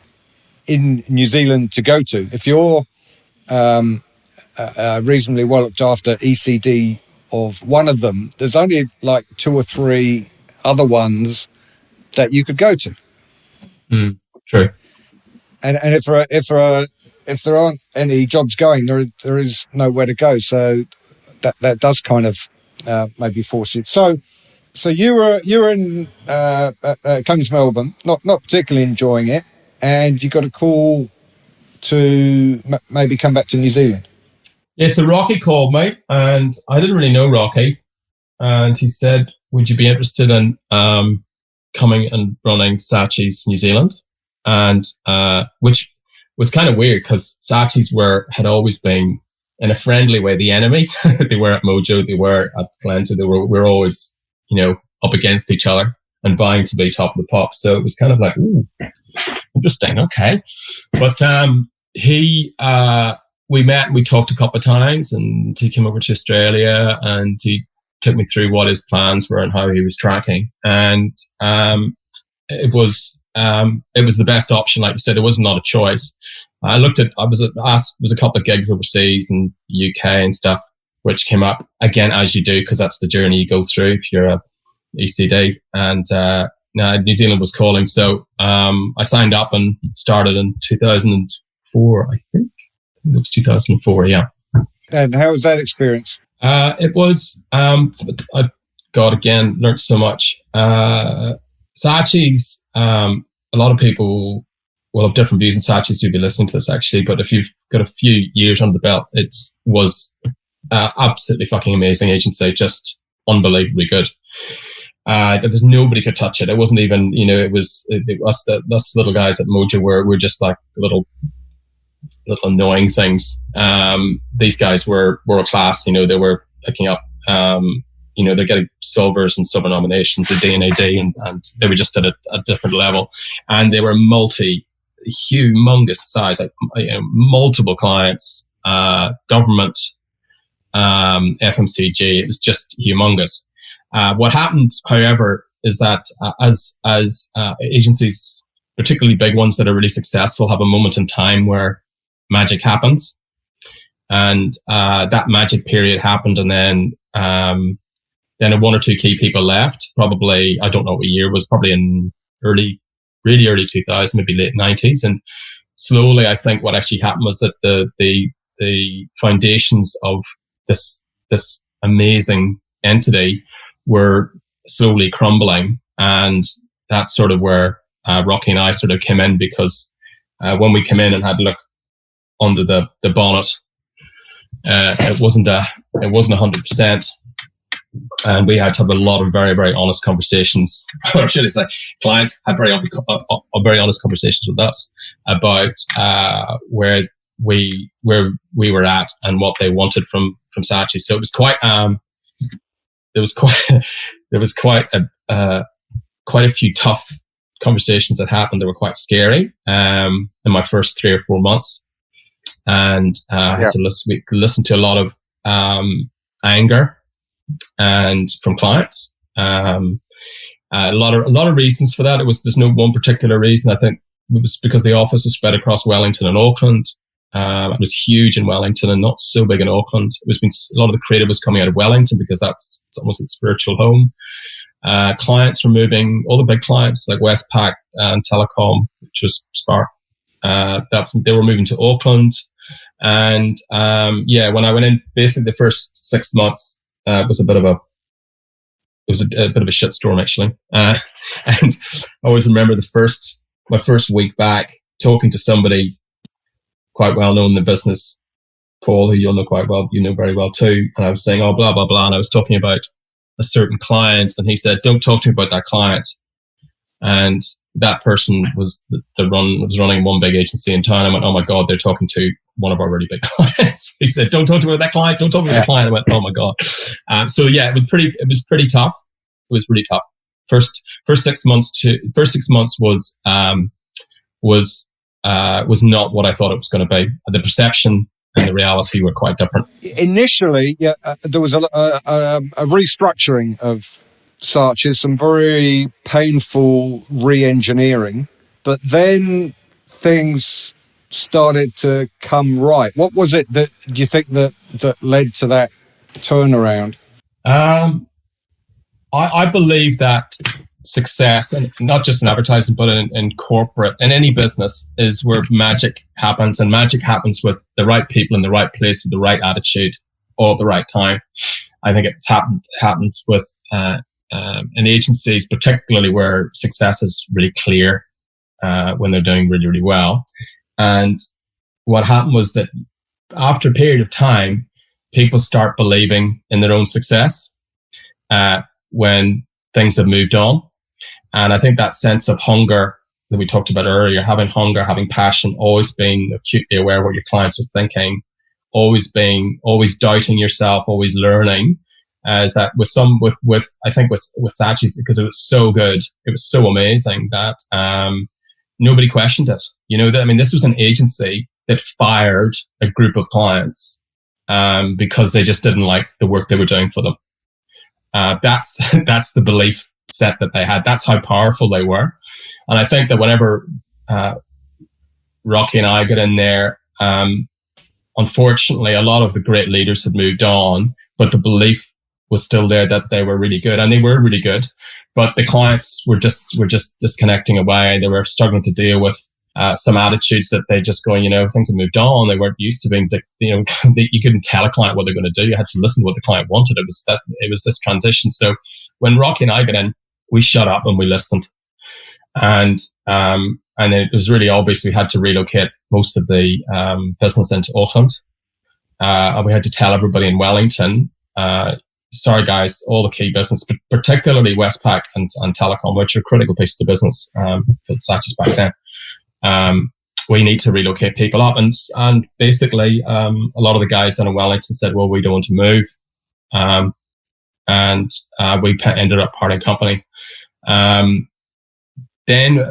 in New Zealand to go to. If you're reasonably well looked after ECD of one of them, there's only like 2 or 3 other ones that you could go to. True. And if there aren't any jobs going, there is nowhere to go. So that does kind of maybe force you. So you were in Clemenger Melbourne, not particularly enjoying it, and you got a call to maybe come back to New Zealand. Yeah, so Rocky called me, and I didn't really know Rocky, and he said, would you be interested in coming and running Saatchi's New Zealand? And which was kind of weird because Saatchi's had always been, in a friendly way, the enemy. They were at Mojo, they were at Colenso, we were always, up against each other and vying to be top of the pop. So it was kind of like, ooh, interesting, okay. But we met and we talked a couple of times, and he came over to Australia and he took me through what his plans were and how he was tracking. And it was the best option. Like you said, it was not a choice. I was asked, there was a couple of gigs overseas in UK and stuff, which came up again, as you do, because that's the journey you go through if you're a ECD. And New Zealand was calling. So I signed up and started in 2004, I think. It was 2004, yeah. And how was that experience? It was, learned so much. Saatchi's, a lot of people will have different views on Saatchi's who'll be listening to this actually, but if you've got a few years under the belt, it was absolutely fucking amazing agency, just unbelievably good. There's nobody could touch it. It wasn't even, us little guys at Mojo were just like little annoying things. These guys were world class. They were picking up, they're getting silvers and silver nominations at D&AD, and they were just at a different level. And they were humongous size, like, multiple clients, government, FMCG. It was just humongous. What happened, however, is that as agencies, particularly big ones that are really successful, have a moment in time where magic happens, and that magic period happened, and then 1 or 2 key people left. Probably, I don't know what year it was, probably in really early 2000s, maybe late 90s. And slowly, I think what actually happened was that the foundations of this amazing entity were slowly crumbling, and that's sort of where Rocky and I sort of came in, because when we came in and had a look under the bonnet, it wasn't 100%, and we had to have a lot of very, very honest conversations, or should I say, clients had very honest conversations with us about where we were at and what they wanted from Saatchi. So it was quite there was quite a few tough conversations that happened that were quite scary in my first 3 or 4 months. And I had to listen to a lot of anger and from clients. A lot of reasons for that. There's no one particular reason. I think it was because the office was spread across Wellington and Auckland. It was huge in Wellington and not so big in Auckland. A lot of the creative was coming out of Wellington because that's almost its spiritual home. Clients were moving, all the big clients like Westpac and Telecom, which was Spark. They were moving to Auckland. And when I went in, basically the first 6 months was a bit of a shitstorm actually. And I always remember my first week back talking to somebody quite well known in the business, Paul, who you'll know quite well, you know very well too. And I was saying, oh, blah, blah, blah. And I was talking about a certain client, and he said, don't talk to me about that client. And that person was was running one big agency in town. I went, oh my God, they're talking to one of our really big clients. He said, don't talk to me about that client. Don't talk to me about the client. I went, oh my God. So yeah, it was pretty tough. It was really tough. First 6 months was not what I thought it was going to be. The perception and the reality were quite different. Initially, there was a restructuring of Saatchi, some very painful re-engineering, but then things started to come right. What was it that do you think that led to that turnaround? I believe that success, and not just in advertising, but in corporate, in any business, is where magic happens, and magic happens with the right people in the right place with the right attitude all at the right time. I think it's happens with in agencies, particularly where success is really clear when they're doing really, really well. And what happened was that after a period of time, people start believing in their own success when things have moved on. And I think that sense of hunger that we talked about earlier, having hunger, having passion, always being acutely aware of what your clients are thinking, always doubting yourself, always learning, is that with Saatchi's, because it was so good, it was so amazing that nobody questioned it. You know, this was an agency that fired a group of clients because they just didn't like the work they were doing for them. That's the belief set that they had. That's how powerful they were. And I think that whenever Rocky and I got in there, unfortunately, a lot of the great leaders had moved on, but the belief was still there that they were really good, and they were really good. But the clients were just disconnecting away. They were struggling to deal with some attitudes that they just going, things have moved on. They weren't used to being, you couldn't tell a client what they're going to do. You had to listen to what the client wanted. It was this transition. So when Rocky and I got in, we shut up and we listened. And it was really obvious we had to relocate most of the business into Auckland. We had to tell everybody in Wellington, sorry guys, all the key business, but particularly Westpac and Telecom, which are critical pieces of business for Saatchi's back then. We need to relocate people up. And basically, a lot of the guys down in Wellington said, well, we don't want to move. And we ended up parting company. Then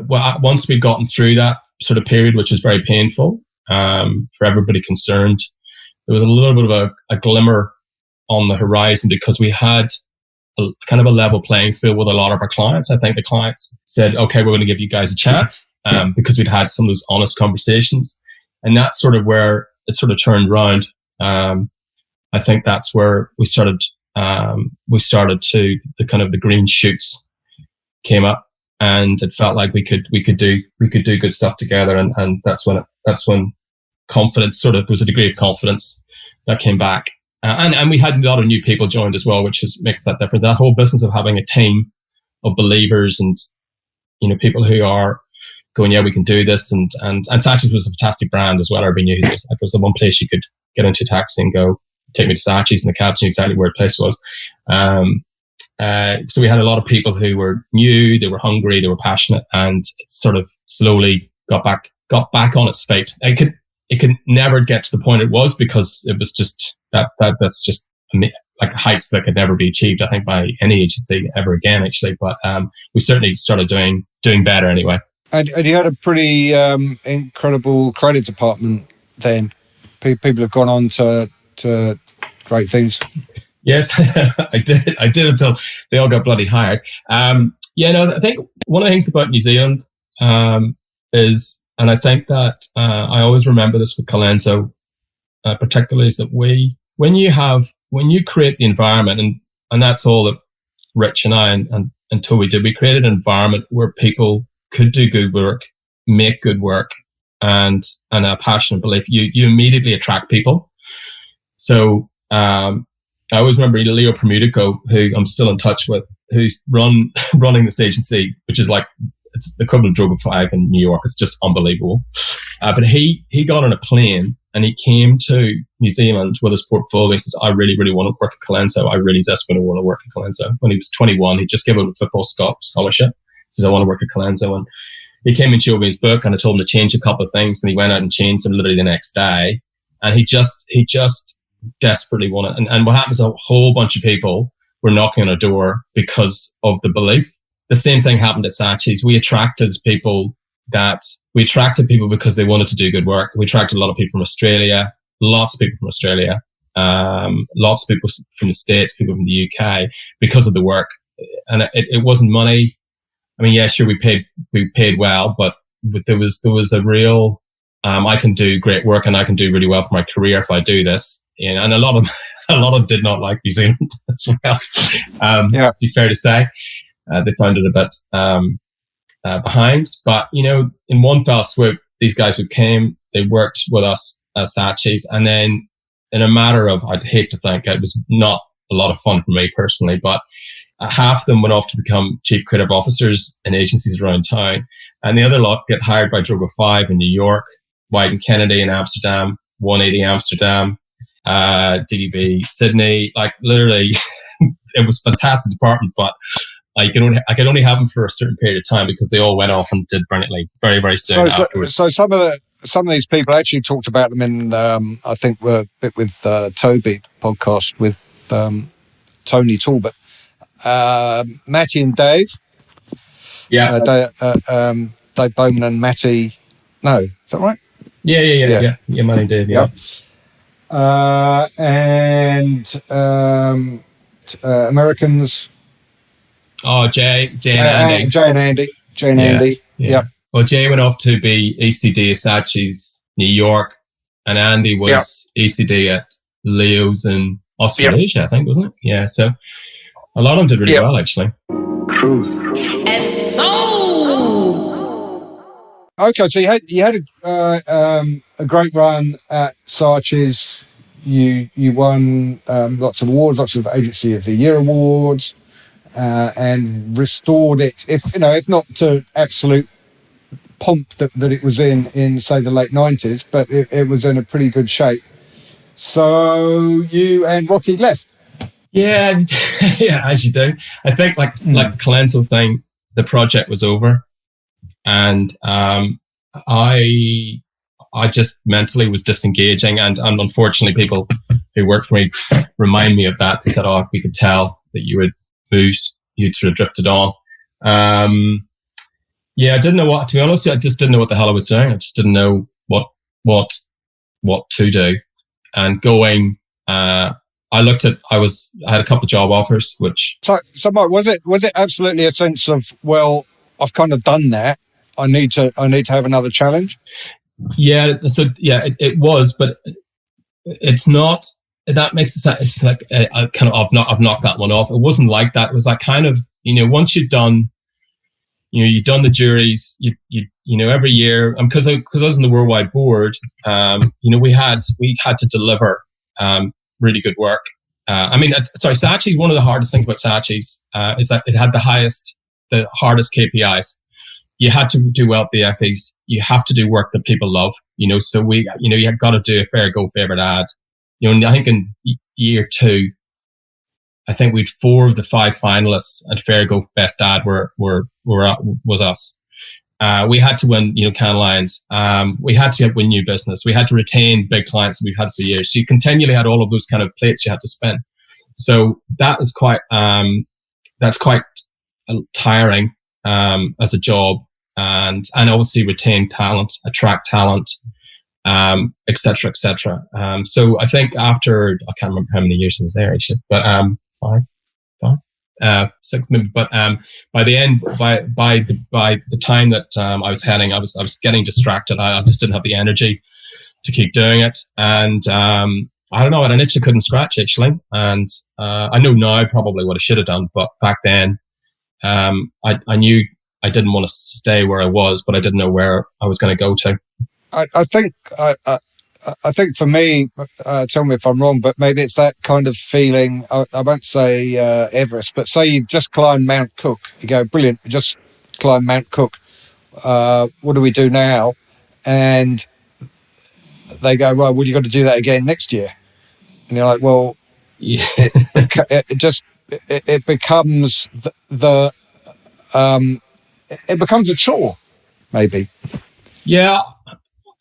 once we'd gotten through that sort of period, which was very painful for everybody concerned, there was a little bit of a glimmer on the horizon because we had kind of a level playing field with a lot of our clients. I think the clients said, okay, we're going to give you guys a chance because we'd had some of those honest conversations. And that's sort of where it sort of turned around. I think that's where we started to, the kind of the green shoots came up, and it felt like we could do good stuff together. And that's when confidence there was a degree of confidence that came back. And we had a lot of new people joined as well, which makes that different. That whole business of having a team of believers and, people who are going, yeah, we can do this. And Saatchi's was a fantastic brand as well. It was the one place you could get into a taxi and go, take me to Saatchi's, and the cabs knew exactly where the place was. So we had a lot of people who were new, they were hungry, they were passionate, and it sort of slowly got back on its feet. It could never get to the point it was because it was just that's just like heights that could never be achieved, I think, by any agency ever again, actually. But we certainly started doing better anyway. And you had a pretty incredible credit department then. People have gone on to great things. Yes, I did until they all got bloody hired. I think one of the things about New Zealand is, and I think that I always remember this with Colenso, particularly, is that when you create the environment, and that's all that Rich and I and Toby did, we created an environment where people could do good work, make good work, and a passionate belief. You immediately attract people. So I always remember Leo Permudico, who I'm still in touch with, who's running this agency, which is like, it's the equivalent of Droga 5 in New York. It's just unbelievable. But he got on a plane and he came to New Zealand with his portfolio. He says, I really, really want to work at Colenso. I really desperately want to work at Colenso. When he was 21, he just gave up a football scholarship. He says, I want to work at Colenso. And he came and showed me his book, and I told him to change a couple of things, and he went out and changed them literally the next day. And he just desperately wanted. And what happens, a whole bunch of people were knocking on a door because of the belief. The same thing happened at Saatchi's. We attracted people because they wanted to do good work. We attracted a lot of people from Australia, lots of people from Australia, lots of people from the States, people from the UK, because of the work. And it wasn't money. I mean, yeah, sure, we paid well, but there was a real, I can do great work and I can do really well for my career if I do this. And a lot of them did not like New Zealand as well. To be fair to say, they found it a bit behind. But, in one fell swoop, these guys who came, they worked with us at Saatchi's. And then in a matter of, I'd hate to think, it was not a lot of fun for me personally, but half of them went off to become chief creative officers in agencies around town. And the other lot get hired by Droga 5 in New York, White & Kennedy in Amsterdam, 180 Amsterdam, DDB Sydney. Like literally, it was a fantastic department, but I could only have them for a certain period of time because they all went off and did brilliantly very, very soon afterwards. So some of these people actually talked about them in I think we're a bit with Toby podcast with Tony Talbot, Matty and Dave. Yeah, Dave Bowman and Matty. No, is that right? Yeah, Matty and Dave. Yeah. And Americans. Oh, Jay and Andy. Yeah. Well, Jay went off to be ECD at Saatchi's New York, and Andy was ECD at Leo's in Australasia, I think, wasn't it? Yeah. So a lot of them did really well, actually. Okay, so you had a great run at Saatchi's. You won lots of awards, lots of Agency of the Year awards. And restored it, if not to absolute pomp that it was in say the late 90s, but it was in a pretty good shape. So you and Rocky left. Yeah, as you do. I think like Colenso thing, the project was over, and I just mentally was disengaging, and unfortunately, people who work for me remind me of that. They said, "Oh, we could tell that you had moved, you'd sort of drifted on." I didn't know what, to be honest, I just didn't know what the hell I was doing. I just didn't know what to do. And going, I had a couple of job offers, which. So Mark, was it absolutely a sense of, well, I've kind of done that. I need to have another challenge? Yeah. So it was, but it's not. That makes it sound, it's like I've knocked that one off. It wasn't like that. It was like kind of, once you've done, you've done the juries, every year, because I was in the worldwide board, we had to deliver really good work. Saatchi's, one of the hardest things about Saatchi's is that it had the hardest KPIs. You had to do well at the FEs. You have to do work that people love, so you got to do a fair go favorite ad. I think in year 2, I think we'd 4 of the 5 finalists at Fair Go Best Ad was us. We had to win, Cannes Lions. We had to win new business. We had to retain big clients that we've had for years. So you continually had all of those kind of plates you had to spin. So that is quite tiring as a job, and obviously retain talent, attract talent. Et cetera, et cetera. So I think after, I can't remember how many years I was there actually, but 5, 6 maybe. But by the end, by the time that I was heading, I was getting distracted. I just didn't have the energy to keep doing it, and I don't know, I had an itch I couldn't scratch actually. And I know now probably what I should have done, but back then I knew I didn't want to stay where I was, but I didn't know where I was going to go to. I think for me, tell me if I'm wrong, but maybe it's that kind of feeling. I won't say Everest, but say you've just climbed Mount Cook. You go, brilliant, we just climbed Mount Cook. What do we do now? And they go, right, well, you've got to do that again next year. And you're like, well, Yeah. it becomes it becomes a chore, maybe. Yeah,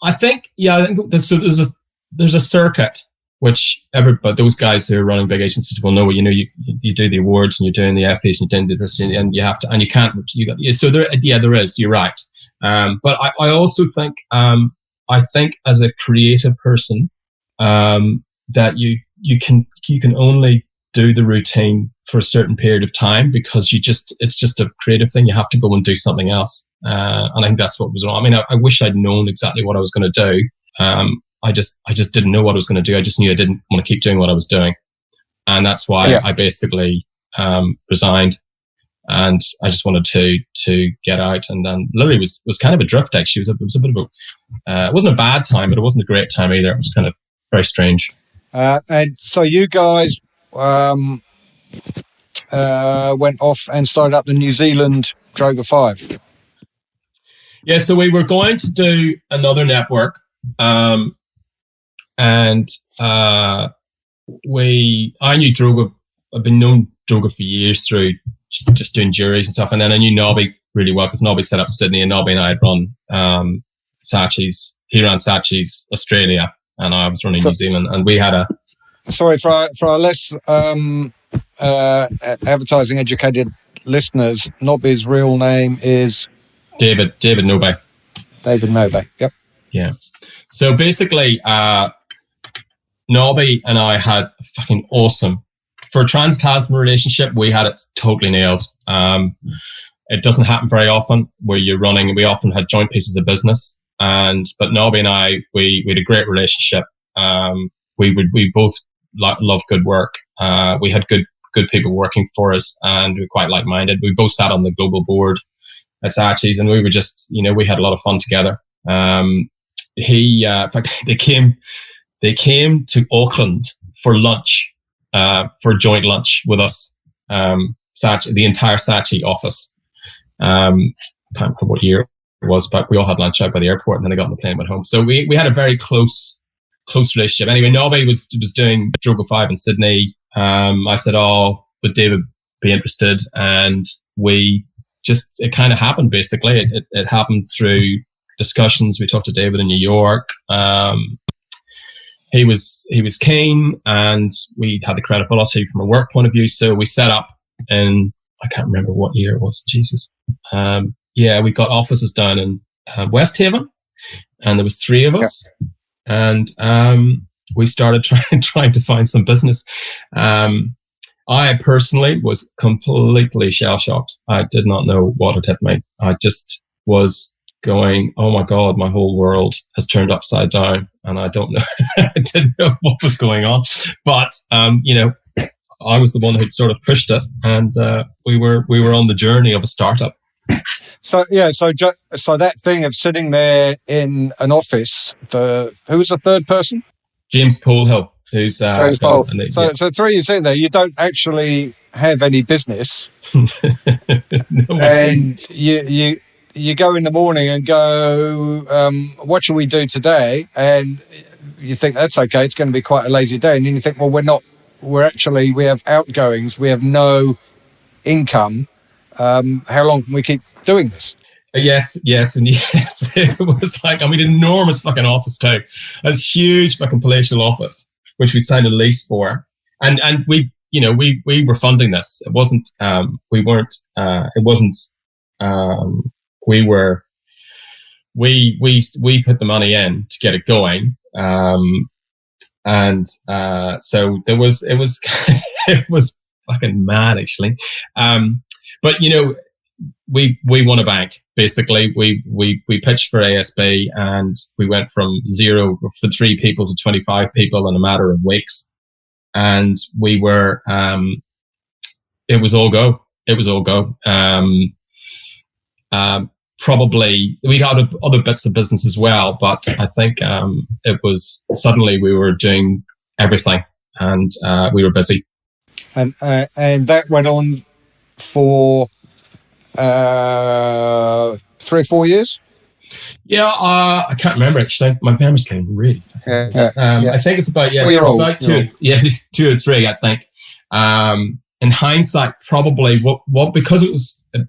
I think there's a circuit which everybody, those guys who are running big agencies will know. You know, you do the awards and you're doing the FAs and you're doing this and you have to, and you can't. So there is. You're right. But I also think I think as a creative person that you can only do the routine for a certain period of time because it's just a creative thing. You have to go and do something else. And I think that's what was wrong. I mean, I wish I'd known exactly what I was going to do. I just didn't know what I was going to do. I just knew I didn't want to keep doing what I was doing. And that's why I basically resigned. And I just wanted to get out. And then Lily was kind of a drift, actually. It was a bit of it wasn't a bad time, but it wasn't a great time either. It was kind of very strange. And so you guys went off and started up the New Zealand Droga 5. Yeah, so we were going to do another network. I knew Droga. I've been known Droga for years through just doing juries and stuff. And then I knew Nobby really well because Nobby set up Sydney and Nobby and I had run Saatchi's. He ran Saatchi's Australia and I was running New Zealand. And we had a... Sorry, for our less advertising educated listeners, Nobby's real name is... David Nobby. David Nobby, yep. Yeah. So basically, Nobby and I had a fucking awesome... For a trans-Tasman relationship, we had it totally nailed. It doesn't happen very often where you're running. We often had joint pieces of business. But Nobby and I, we had a great relationship. We both love good work. We had good people working for us and we were quite like-minded. We both sat on the global board at Saatchi's and we were just, we had a lot of fun together. In fact, they came to Auckland for lunch, for a joint lunch with us, Saatchi, the entire Saatchi office. I can't remember what year it was, but we all had lunch out by the airport and then I got on the plane and went home. So we had a very close relationship. Anyway, Nobby was doing Droga 5 in Sydney. I said, would David be interested? And it kind of happened basically. It happened through discussions. We talked to David in New York. He was keen and we had the credibility from a work point of view. So we set up in, I can't remember what year it was, Jesus. We got offices down in West Haven and there was 3 of us. And we started trying to find some business. I personally was completely shell-shocked. I did not know what had hit me. I just was going, oh my God, my whole world has turned upside down and I don't know. I didn't know what was going on. But, I was the one who'd sort of pushed it and we were on the journey of a startup. So that thing of sitting there in an office, who was the third person? James Polehill, who's James Pole. So 3 years in there, you don't actually have any business, and you go in the morning and go, what shall we do today? And you think that's okay, it's going to be quite a lazy day, and then you think, well, we have outgoings, we have no income. How long can we keep doing this? Yes, and yes. It was like, an enormous fucking office too. A huge fucking palatial office, which we signed a lease for. And we were funding this. It wasn't, we put the money in to get it going. So it was fucking mad actually. But we won a bank. Basically, we pitched for ASB and we went from 0 for 3 people to 25 people in a matter of weeks. And we were, it was all go. Probably we had other bits of business as well, but I think it was suddenly we were doing everything and we were busy. And that went on for 3 or 4 years? Yeah, I can't remember actually. My memory's getting really. I think it's about about two or three. I think. In hindsight, probably what because it was a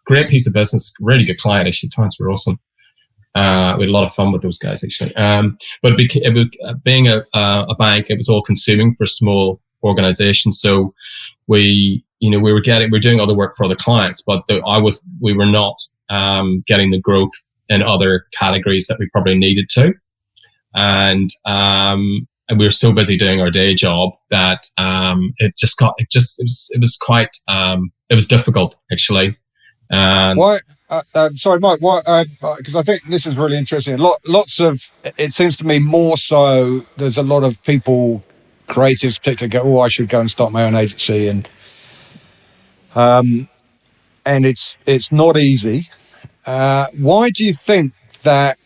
great piece of business, really good client. Actually, clients were awesome. We had a lot of fun with those guys actually. But it was being a bank, it was all consuming for a small organization. So we were doing other work for other clients, but we were not getting the growth in other categories that we probably needed to. And we were so busy doing our day job that it was difficult actually. Why? Sorry, Mike. Why? Because I think this is really interesting. Lots of it seems to me more so. There's a lot of people, creatives, particularly, go, "Oh, I should go and start my own agency," and it's not easy. Why do you think that?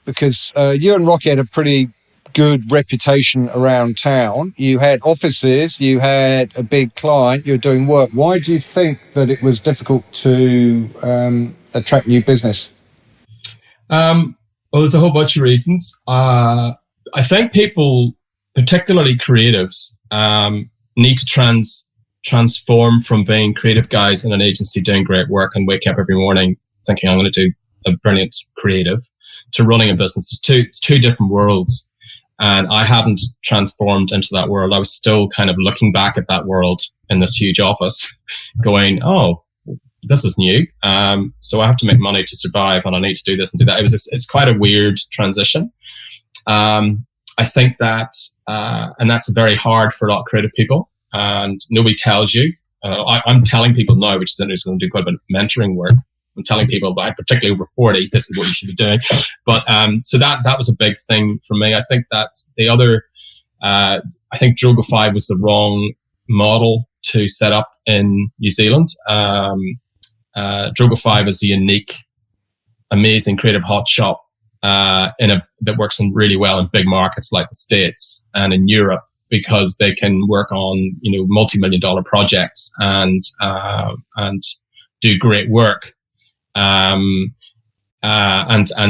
Because you and Rocky had a pretty good reputation around town. You had offices, you had a big client, you're doing work. Why do you think that it was difficult to attract new business? Well, there's a whole bunch of reasons. I think people, particularly creatives, need to transform from being creative guys in an agency doing great work and wake up every morning thinking I'm going to do a brilliant creative, to running a business. It's two different worlds. And I hadn't transformed into that world. I was still kind of looking back at that world in this huge office going, oh, this is new. So I have to make money to survive and I need to do this and do that. It's quite a weird transition. I think that, and that's very hard for a lot of creative people, and nobody tells you. I'm telling people now, which is interesting, I'm doing quite a bit of mentoring work. I'm telling people, particularly over 40, this is what you should be doing. But so that was a big thing for me. I think that the other, I think Droga 5 was the wrong model to set up in New Zealand. Droga 5 is a unique, amazing creative hot shop that works really well in big markets like the States and in Europe, because they can work on multi-million-dollar projects and do great work. And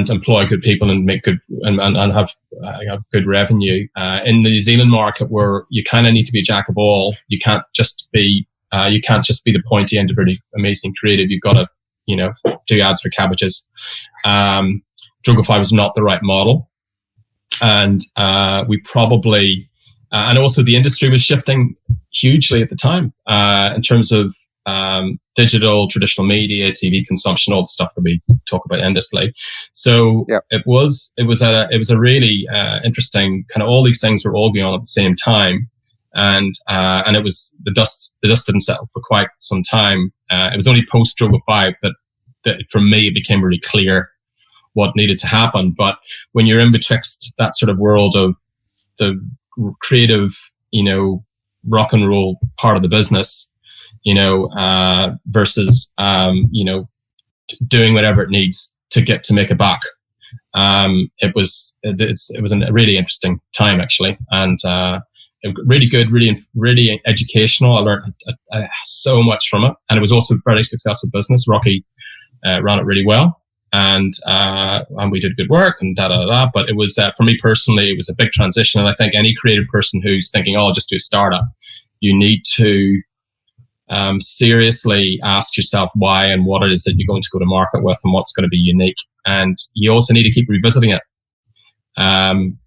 employ good people and make good and have good revenue. In the New Zealand market, where you kind of need to be a jack of all, you can't just be the pointy end of really amazing creative. You've got to do ads for cabbages. Droga 5 was not the right model, and we probably and also the industry was shifting hugely at the time in terms of digital, traditional media, TV consumption, all the stuff that we talk about endlessly. So it was a really interesting kind of, all these things were all going on at the same time, and it was the dust didn't settle for quite some time. It was only post Droga 5 that for me it became really clear what needed to happen. But when you're in betwixt that sort of world of the creative, rock and roll part of the business, versus, doing whatever it needs to make a buck. It was a really interesting time actually. And, really good, really educational. I learned so much from it. And it was also a very successful business. Rocky, ran it really well. And we did good work and But it was, for me personally, it was a big transition. And I think any creative person who's thinking, oh, I'll just do a startup, you need to, seriously ask yourself why and what it is that you're going to go to market with and what's going to be unique. And you also need to keep revisiting it.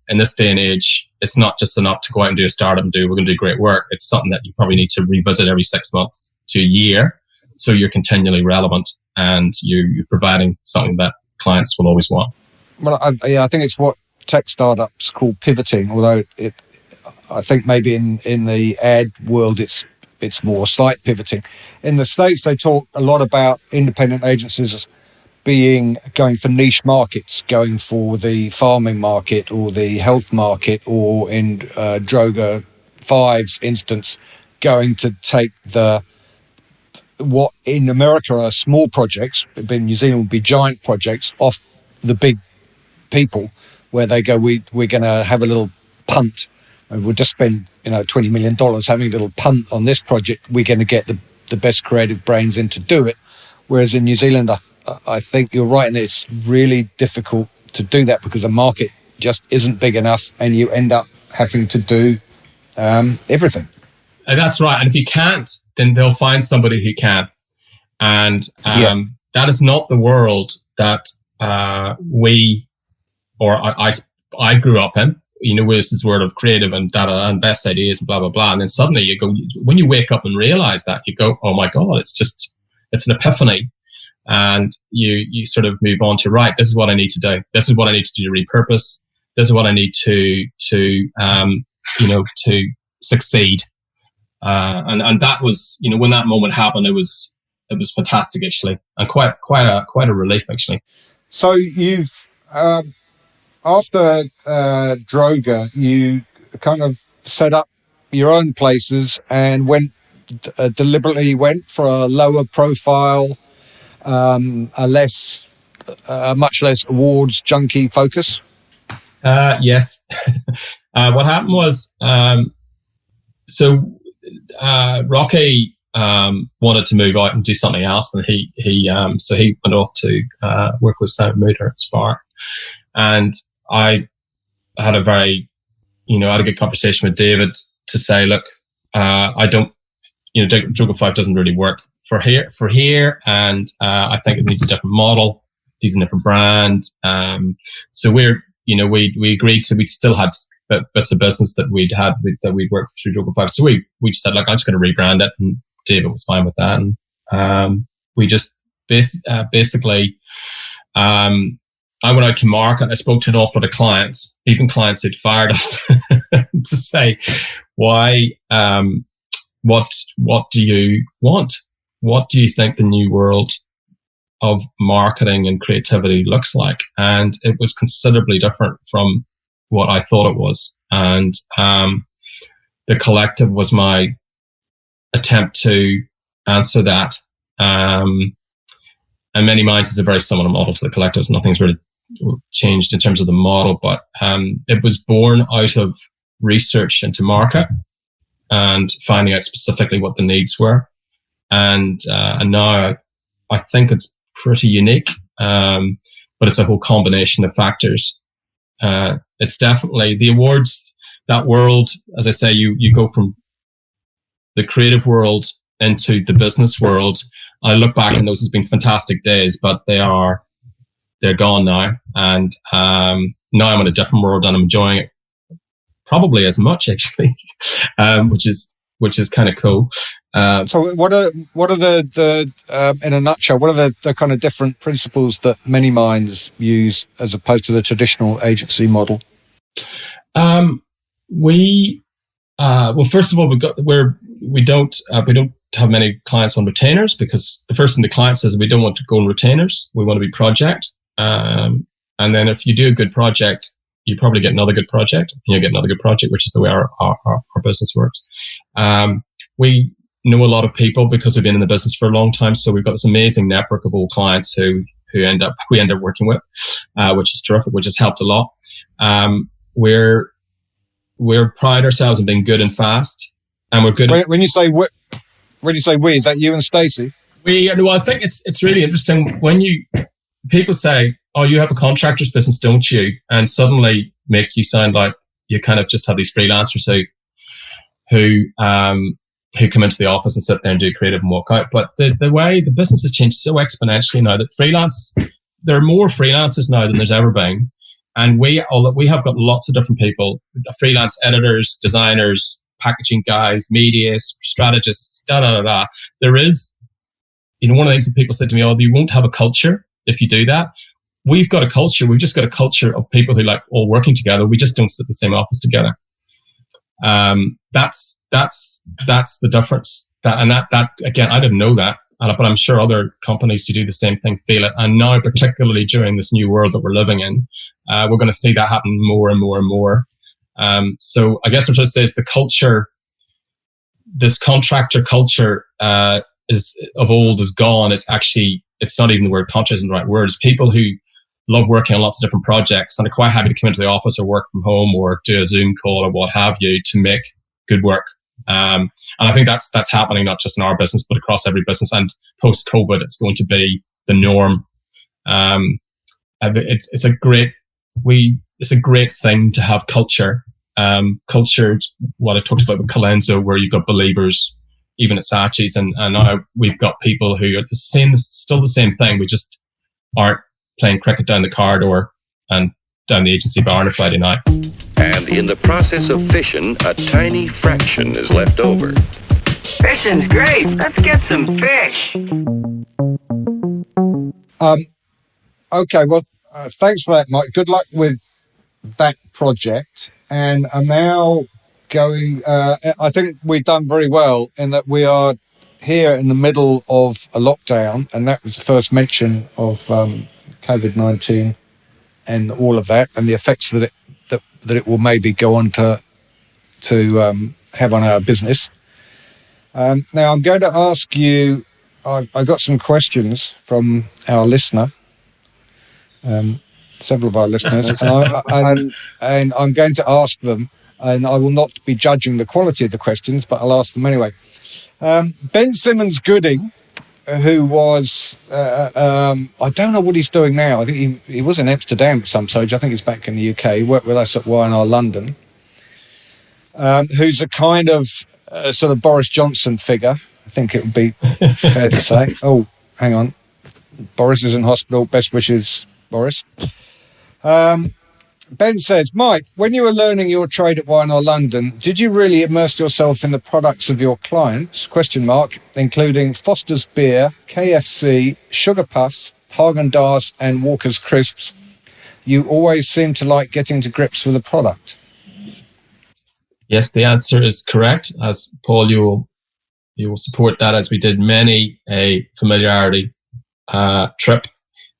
In this day and age, it's not just enough to go out and do a startup and we're going to do great work. It's something that you probably need to revisit every 6 months to a year, so you're continually relevant and you're providing something that clients will always want. Well, I think it's what tech startups call pivoting, although I think maybe in the ad world it's more slight pivoting. In the States, they talk a lot about independent agencies going for niche markets, going for the farming market or the health market, or in Droga 5's instance, going to take what in America are small projects, but in New Zealand would be giant projects, off the big people, where they go, we're going to have a little punt. We'll just spend $20 million having a little punt on this project. We're going to get the best creative brains in to do it. Whereas in New Zealand, I think you're right, and it's really difficult to do that because the market just isn't big enough, and you end up having to do everything. That's right. And if you can't, then they'll find somebody who can. And that is not the world that I grew up in. With this world of creative and data and best ideas and blah, blah, blah. And then suddenly you go, when you wake up and realize that, you go, oh my God, it's an epiphany. And you sort of move on to, right, this is what I need to do. This is what I need to do to repurpose. This is what I need to succeed. And that was, when that moment happened, it was fantastic actually, and quite a relief actually. So you've after Droga, you kind of set up your own places and deliberately went for a lower profile, a much less awards junkie focus. Yes. What happened was, Rocky wanted to move out and do something else, and he went off to work with Simon Mutter at Spark, and I had a good conversation with David to say, look, I don't, Droga 5 doesn't really work for here, and I think it needs a different model, needs a different brand. So we agreed to, we still had bits of business that we'd worked through Droga 5. So we just said, look, I'm just going to rebrand it, and David was fine with that. And we just basically, I went out to market. I spoke to an awful lot of clients, even clients who'd fired us, to say, why, what do you want? What do you think the new world of marketing and creativity looks like? And it was considerably different from what I thought it was. And the collective was my attempt to answer that. And Many Minds is a very similar model to the collective. Nothing's really changed in terms of the model, but it was born out of research into market and finding out specifically what the needs were. And now I think it's pretty unique, but it's a whole combination of factors. It's definitely the awards, that world, as I say, you go from the creative world into the business world. I look back and those has been fantastic days, but they're gone now. And now I'm in a different world and I'm enjoying it probably as much actually, which is kind of cool. So what are the in a nutshell, what are the kind of different principles that Many Minds use as opposed to the traditional agency model? Well, first of all, we don't have many clients on retainers, because the first thing the client says, we don't want to go on retainers. We want to be project. And then if you do a good project, you probably get another good project, and you get another good project, which is the way our business works. We know a lot of people because we've been in the business for a long time. So we've got this amazing network of old clients who we end up working with, which is terrific, which has helped a lot. We're pride ourselves in being good and fast, and we're good. When you say we, is that you and Stacey? Well, I think it's really interesting when people say, "Oh, you have a contractor's business, don't you?" and suddenly make you sound like you kind of just have these freelancers who come into the office and sit there and do creative and walk out. But the way the business has changed so exponentially now that there are more freelancers now than there's ever been. And we have got lots of different people, freelance editors, designers, packaging guys, media, strategists, There is, one of the things that people said to me, oh, you won't have a culture if you do that. We've got a culture. We've just got a culture of people who like all working together. We just don't sit in the same office together. That's the difference. That again, I didn't know that, but I'm sure other companies who do the same thing feel it. And now, particularly during this new world that we're living in, we're going to see that happen more and more and more. So I guess what I'm trying to say is the culture, this contractor culture, is gone. It's not even the word contractor isn't the right word. It's people who love working on lots of different projects and are quite happy to come into the office or work from home or do a Zoom call or what have you to make good work. And I think that's happening not just in our business, but across every business. And post-COVID, it's going to be the norm. It's a great thing to have culture. Culture, what I talked about with Colenso, where you've got believers, even at Saatchi's, and now we've got people who are still the same thing. We just aren't playing cricket down the corridor and down the agency bar on a Friday night. And in the process of fission, a tiny fraction is left over. Fishing's great. Let's get some fish. Okay, well, thanks for that, Mike. Good luck with that project. And I'm now going, I think we've done very well in that we are here in the middle of a lockdown, and that was the first mention of COVID-19 and all of that, and the effects that it will maybe go on to have on our business. Now, I'm going to ask you, I got some questions from our listener, several of our listeners, and I'm going to ask them, and I will not be judging the quality of the questions, but I'll ask them anyway. Ben Simmons-Gooding, who was, I don't know what he's doing now. I think he was in Amsterdam at some stage. I think he's back in the UK. He worked with us at Y&R London, who's a kind of sort of Boris Johnson figure, I think it would be fair to say. Oh, hang on. Boris is in hospital. Best wishes, Boris. Ben says, Mike, when you were learning your trade at Y&R London, did you really immerse yourself in the products of your clients, including Foster's Beer, KFC, Sugar Puffs, Haagen-Dazs and Walker's Crisps? You always seem to like getting to grips with a product. Yes, the answer is correct. As Paul, you will support that, as we did many a familiarity trip.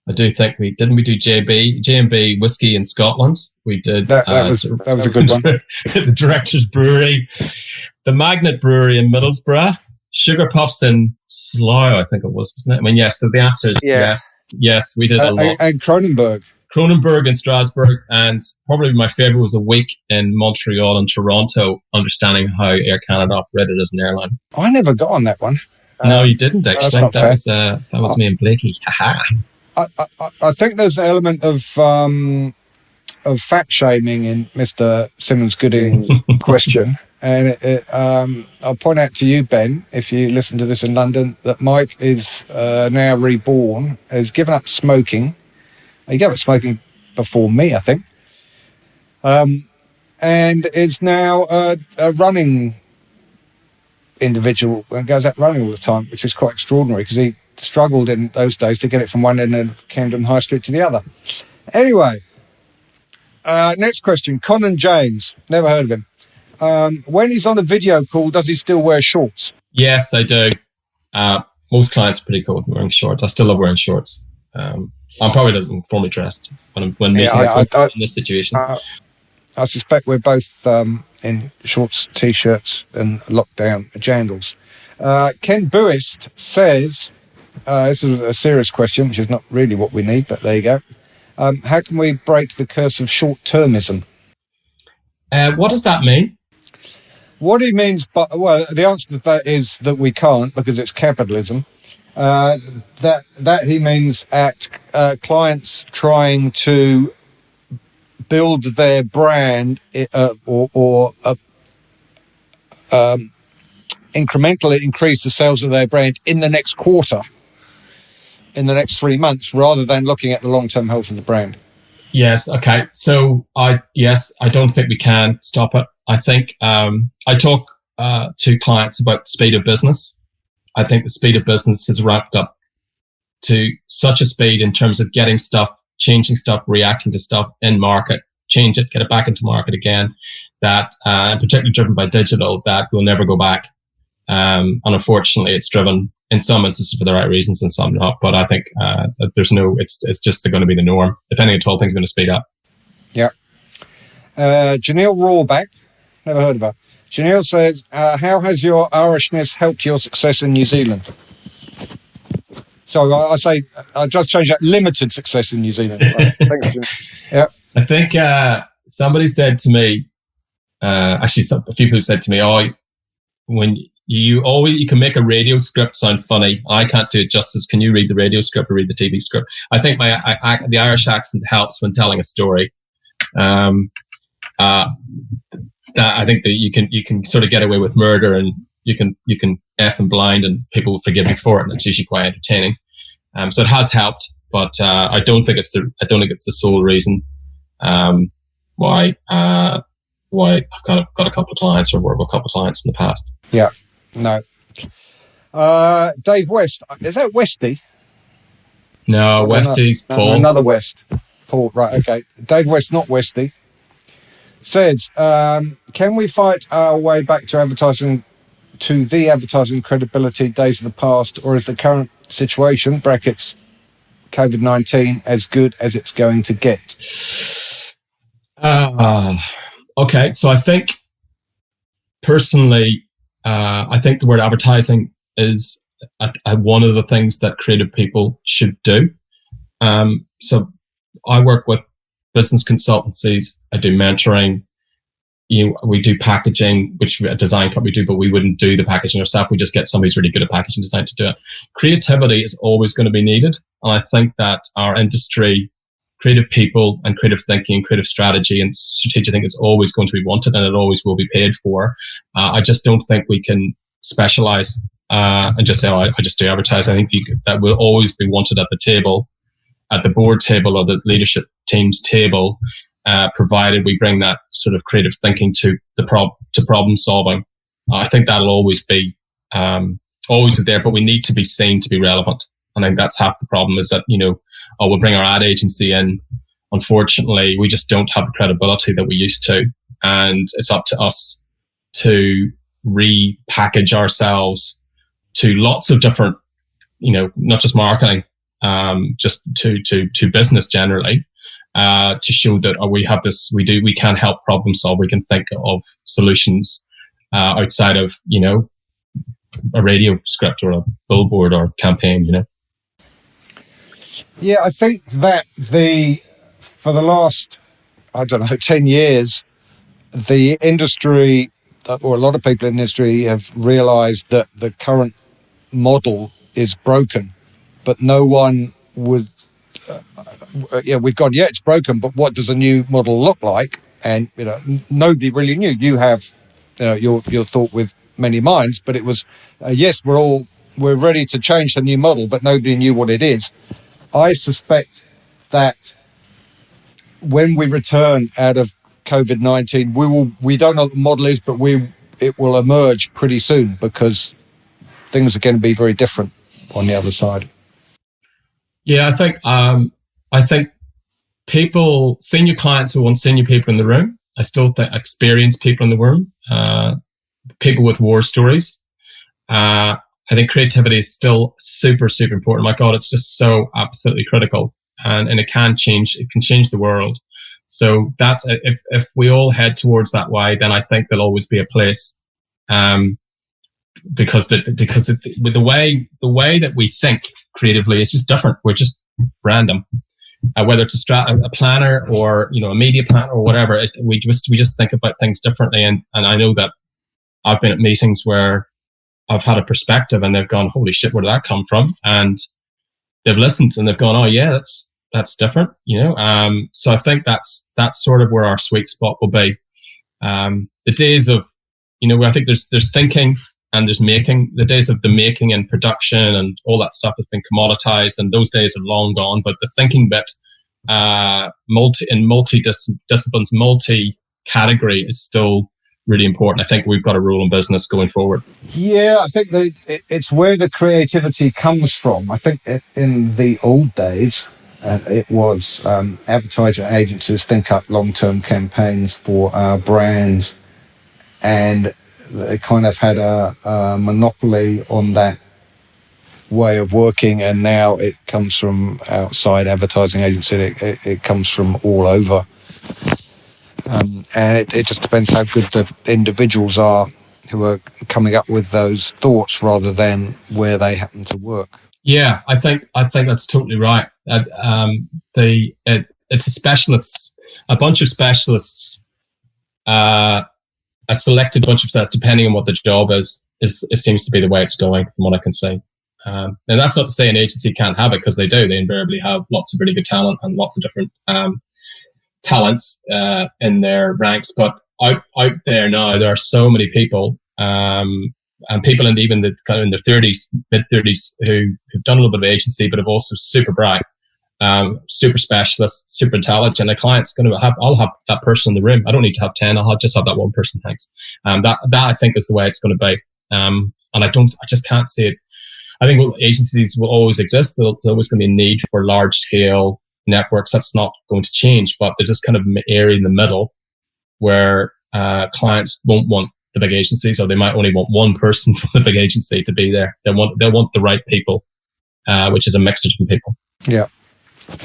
I do think we do J&B whiskey in Scotland. We did. That was a good one. The Director's Brewery, the Magnet Brewery in Middlesbrough, Sugar Puffs in Slough, I think it was, wasn't it? I mean, yes. So the answer is yes. We did a lot. And Cronenberg in Strasbourg, and probably my favourite was a week in Montreal and Toronto, understanding how Air Canada operated as an airline. I never got on that one. No, you didn't actually. That was me and Blakey. I think there's an element of fat shaming in Mr. Simmons-Gooding's question, and I'll point out to you, Ben, if you listen to this in London, that Mike is now reborn, has given up smoking. He gave up smoking before me, I think, and is now a running individual and goes out running all the time, which is quite extraordinary because he struggled in those days to get it from one end of Camden High Street to the other. Anyway, next question. Conan James, never heard of him. When he's on a video call, does he still wear shorts? Yes, I do. Most clients are pretty cool with wearing shorts. I still love wearing shorts. I'm probably not formally dressed when meeting in this situation. I suspect we're both in shorts, T-shirts and lockdown jandals. Ken Buist says, this is a serious question, which is not really what we need, but there you go. How can we break the curse of short-termism? What does that mean? What he means, the answer to that is that we can't, because it's capitalism. That he means at clients trying to build their brand or incrementally increase the sales of their brand in the next quarter, in the next 3 months, rather than looking at the long-term health of the brand. Yes. Okay. So I don't think we can stop it. I think I talk to clients about the speed of business. I think the speed of business has ramped up to such a speed in terms of getting stuff, changing stuff, reacting to stuff in market, change it, get it back into market again, that, particularly driven by digital, that will never go back. And unfortunately, it's driven in some instances for the right reasons and some not. But I think that it's just going to be the norm. If anything at all, things are going to speed up. Yeah. Janelle Rawback, never heard of her. Janelle says, how has your Irishness helped your success in New Zealand? So I just changed that, limited success in New Zealand. Right. Thanks, yeah. I think somebody said to me, actually a few people said to me, when you can make a radio script sound funny. I can't do it justice. Can you read the radio script or read the TV script? I think the Irish accent helps when telling a story. That I think that you can sort of get away with murder, and you can F and blind, and people will forgive you for it, and it's usually quite entertaining. So it has helped, but I don't think it's the sole reason why I've got a couple of clients or worked with a couple of clients in the past. Yeah, no. Dave West, is that Westy? No, Westy's Paul. Another West. Paul, right, okay. Dave West, not Westy, says, can we fight our way back to the advertising credibility days of the past, or is the current situation, brackets, COVID-19, as good as it's going to get? Okay, so I think, personally, I think the word advertising is one of the things that creative people should do. So I work with business consultancies. I do mentoring. We do packaging, which a design company do, but we wouldn't do the packaging ourselves. We just get somebody who's really good at packaging design to do it. Creativity is always going to be needed. And I think that our industry, creative people and creative thinking and creative strategy and strategic thinking is always going to be wanted, and it always will be paid for. I just don't think we can specialize and just say, I just do advertising. I think that will always be wanted at the table, at the board table or the leadership team's table, provided we bring that sort of creative thinking to problem solving. I think that'll always be there, but we need to be seen to be relevant. I think that's half the problem, is that, we'll bring our ad agency in. Unfortunately, we just don't have the credibility that we used to. And it's up to us to repackage ourselves to lots of different, not just marketing, just to business generally, to show that we can help problem solve. We can think of solutions outside of, a radio script or a billboard or campaign, Yeah, I think that for the last, 10 years, the industry, or a lot of people in the industry, have realised that the current model is broken, but no one would, we've gone, it's broken, but what does a new model look like? And, nobody really knew. You have your thought with many minds, but it was, yes, we're ready to change the new model, but nobody knew what it is. I suspect that when we return out of COVID-19, we don't know what the model is, but it will emerge pretty soon, because things are going to be very different on the other side. Yeah, I think people, senior clients who want senior people in the room. I still think experienced people in the room, people with war stories. I think creativity is still super, super important. My God, it's just so absolutely critical, and it can change the world. So that's, if we all head towards that way, then I think there'll always be a place, because with the way that we think creatively, it's just different. We're just random, whether it's a planner or, a media planner or whatever. We just think about things differently. And I know that I've been at meetings where I've had a perspective and they've gone, holy shit, where did that come from? And they've listened and they've gone, oh yeah, that's different, So I think that's sort of where our sweet spot will be. The days of, I think there's thinking and there's making. The days of the making and production and all that stuff has been commoditized, and those days are long gone. But the thinking bit, multi-disciplines, multi-category is still really important. I think we've got a role in business going forward. Yeah, I think it's where the creativity comes from. I think in the old days, it was advertising agencies think up long-term campaigns for our brands, and they kind of had a monopoly on that way of working, and now it comes from outside advertising agency. It comes from all over. And it just depends how good the individuals are who are coming up with those thoughts, rather than where they happen to work. Yeah, I think that's totally right. It's a bunch of specialists a selected bunch of sets, depending on what the job is it seems to be the way it's going from what I can see. And that's not to say an agency can't have it, because they do. They invariably have lots of really good talent and lots of different talents in their ranks. But out there now, there are so many people, and people even kind of in their 30s, mid-30s, who've done a little bit of agency, but have also super bright, super specialist, super intelligent. A client's going to I'll have that person in the room. I don't need to have 10. I'll just have that one person. Thanks. That I think is the way it's going to be. And I just can't see it. I think agencies will always exist. There's always going to be a need for large scale networks. That's not going to change, but there's this kind of area in the middle where clients won't want the big agencies, or they might only want one person from the big agency to be there. They'll want the right people, which is a mix of different people. Yeah.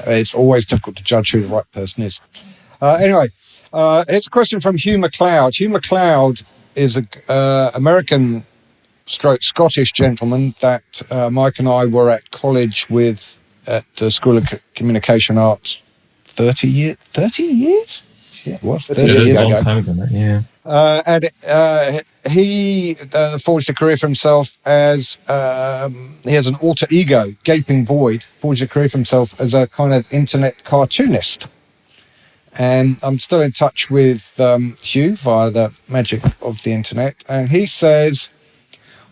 It's always difficult to judge who the right person is. Anyway, it's a question from Hugh McLeod. Hugh McLeod is a American stroke Scottish gentleman that Mike and I were at college with at the School of Communication Arts 30 years? Yeah, it was 30 years ago. A long time ago, yeah. And he forged a career for himself as he has an alter ego, Gaping Void, forged a career for himself as a kind of internet cartoonist. And I'm still in touch with Hugh via the magic of the internet. And he says,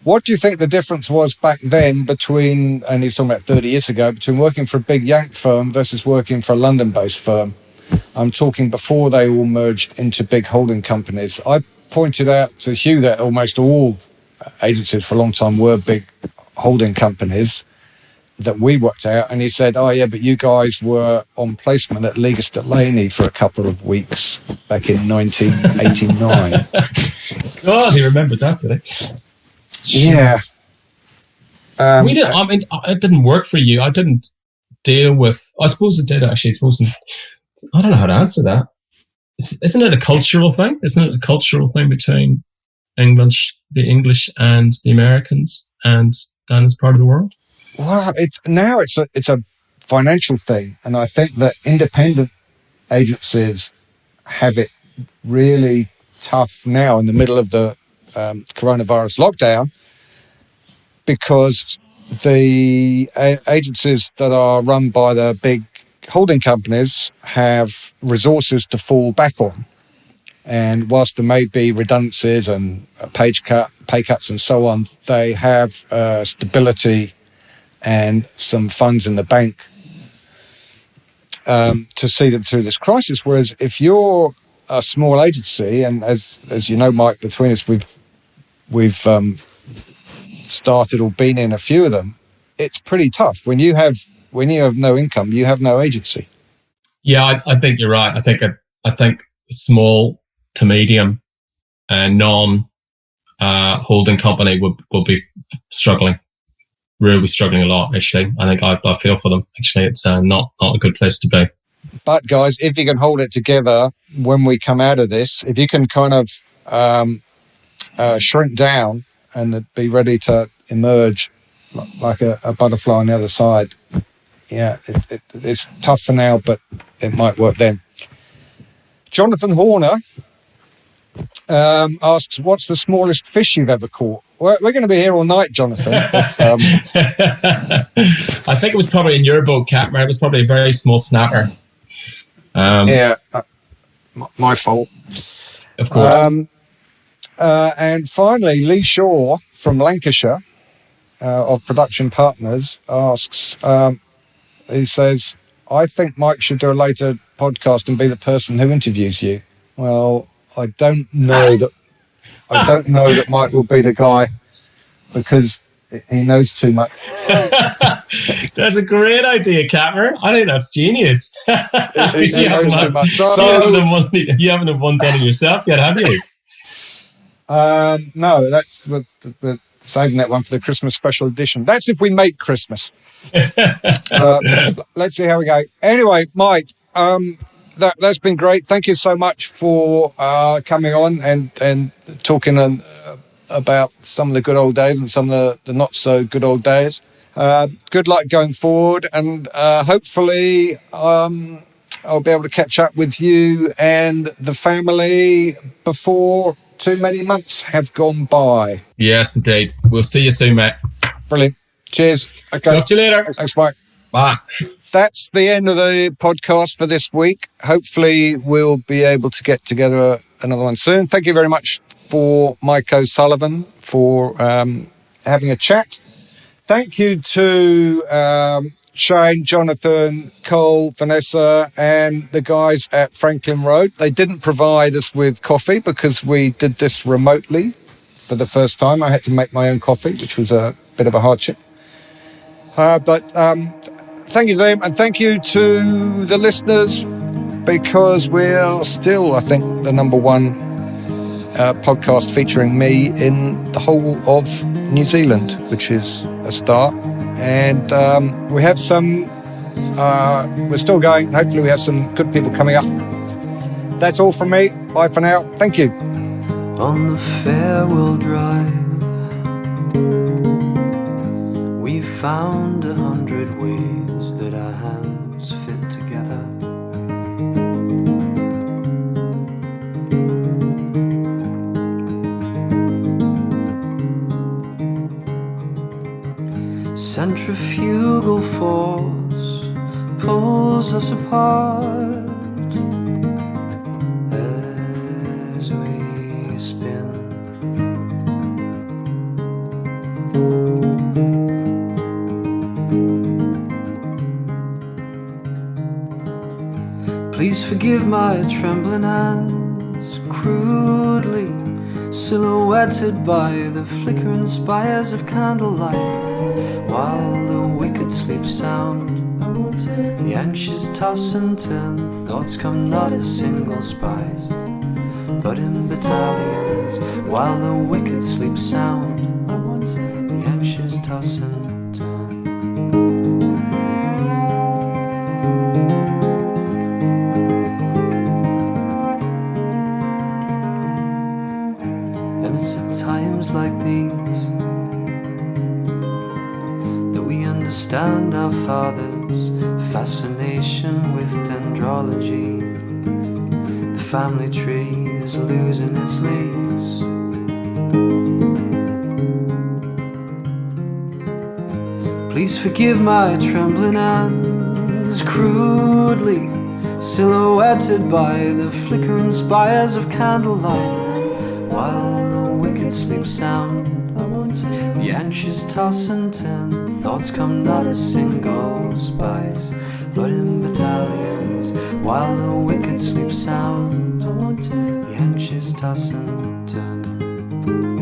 what do you think the difference was back then between, and he's talking about 30 years ago, between working for a big Yank firm versus working for a London-based firm? I'm talking before they all merged into big holding companies. I pointed out to Hugh that almost all agencies for a long time were big holding companies that we worked out. And he said, oh, yeah, but you guys were on placement at Legas Delaney for a couple of weeks back in 1989. Oh, he remembered that, did he? Yeah. We didn't. I mean, it didn't work for you. I didn't deal with. I suppose it did actually. I don't know how to answer that. Isn't it a cultural thing? Isn't it a cultural thing between the English and the Americans, and down this part of the world? Well, it's a financial thing, and I think that independent agencies have it really tough now in the middle of the coronavirus lockdown, because the agencies that are run by the big holding companies have resources to fall back on. And whilst there may be redundancies and pay cuts and so on, they have stability and some funds in the bank to see them through this crisis. Whereas if you're a small agency, and as you know, Mike, between us, we've started or been in a few of them, it's pretty tough. When you have no income, you have no agency. Yeah, I think you're right. I think small to medium and non holding company will be struggling, really struggling a lot. Actually, I think I feel for them. Actually, it's not a good place to be. But guys, if you can hold it together when we come out of this, if you can kind of shrink down and be ready to emerge like a butterfly on the other side, yeah, it's tough for now, but it might work then. Jonathan Horner asks, what's the smallest fish you've ever caught? We're going to be here all night, Jonathan. I think it was probably in your boat, Catmer. It was probably a very small snapper. Yeah, my fault. Of course. And finally, Lee Shaw from Lancashire of Production Partners asks, he says, I think Mike should do a later podcast and be the person who interviews you. Well, I don't know that Mike will be the guy, because he knows too much. That's a great idea, Catmer. I think that's genius. He knows too much. You haven't had one done yourself yet, have you? No, that's we're saving that one for the Christmas special edition. That's if we make Christmas. Let's see how we go. Anyway, Mike, that's been great. Thank you so much for coming on and talking about some of the good old days and some of the not so good old days. Good luck going forward, and hopefully I'll be able to catch up with you and the family before too many months have gone by. Yes, indeed. We'll see you soon, mate. Brilliant. Cheers. Okay. Talk to you later. Thanks, Mike. Bye. That's the end of the podcast for this week. Hopefully we'll be able to get together another one soon. Thank you very much for Mike O'Sullivan for having a chat. Thank you to Shane, Jonathan, Cole, Vanessa, and the guys at Franklin Road. They didn't provide us with coffee because we did this remotely for the first time. I had to make my own coffee, which was a bit of a hardship. But thank you to them, and thank you to the listeners, because we're still, I think, the number one podcast featuring me in the whole of New Zealand, which is a start. And we have some, we're still going. Hopefully we have some good people coming up. That's all from me. Bye for now. Thank you. On the Farewell Drive, we found 100 ways that our hands fit together. Centrifugal force pulls us apart as we spin. Please forgive my trembling hands, crudely silhouetted by the flickering spires of candlelight, while the wicked sleep sound, the anxious toss and turn. Thoughts come not as single spies, but in battalions, while the wicked sleep sound, the anxious toss and turn. And it's at times like these that we understand our Father's fascination with dendrology. The family tree is losing its leaves. Please forgive my trembling hands, crudely silhouetted by the flickering spires of candlelight, while the wicked sleep sound, the anxious toss and turn. Thoughts come not as single spies, but in battalions, while the wicked sleep sound, the anxious toss and turn.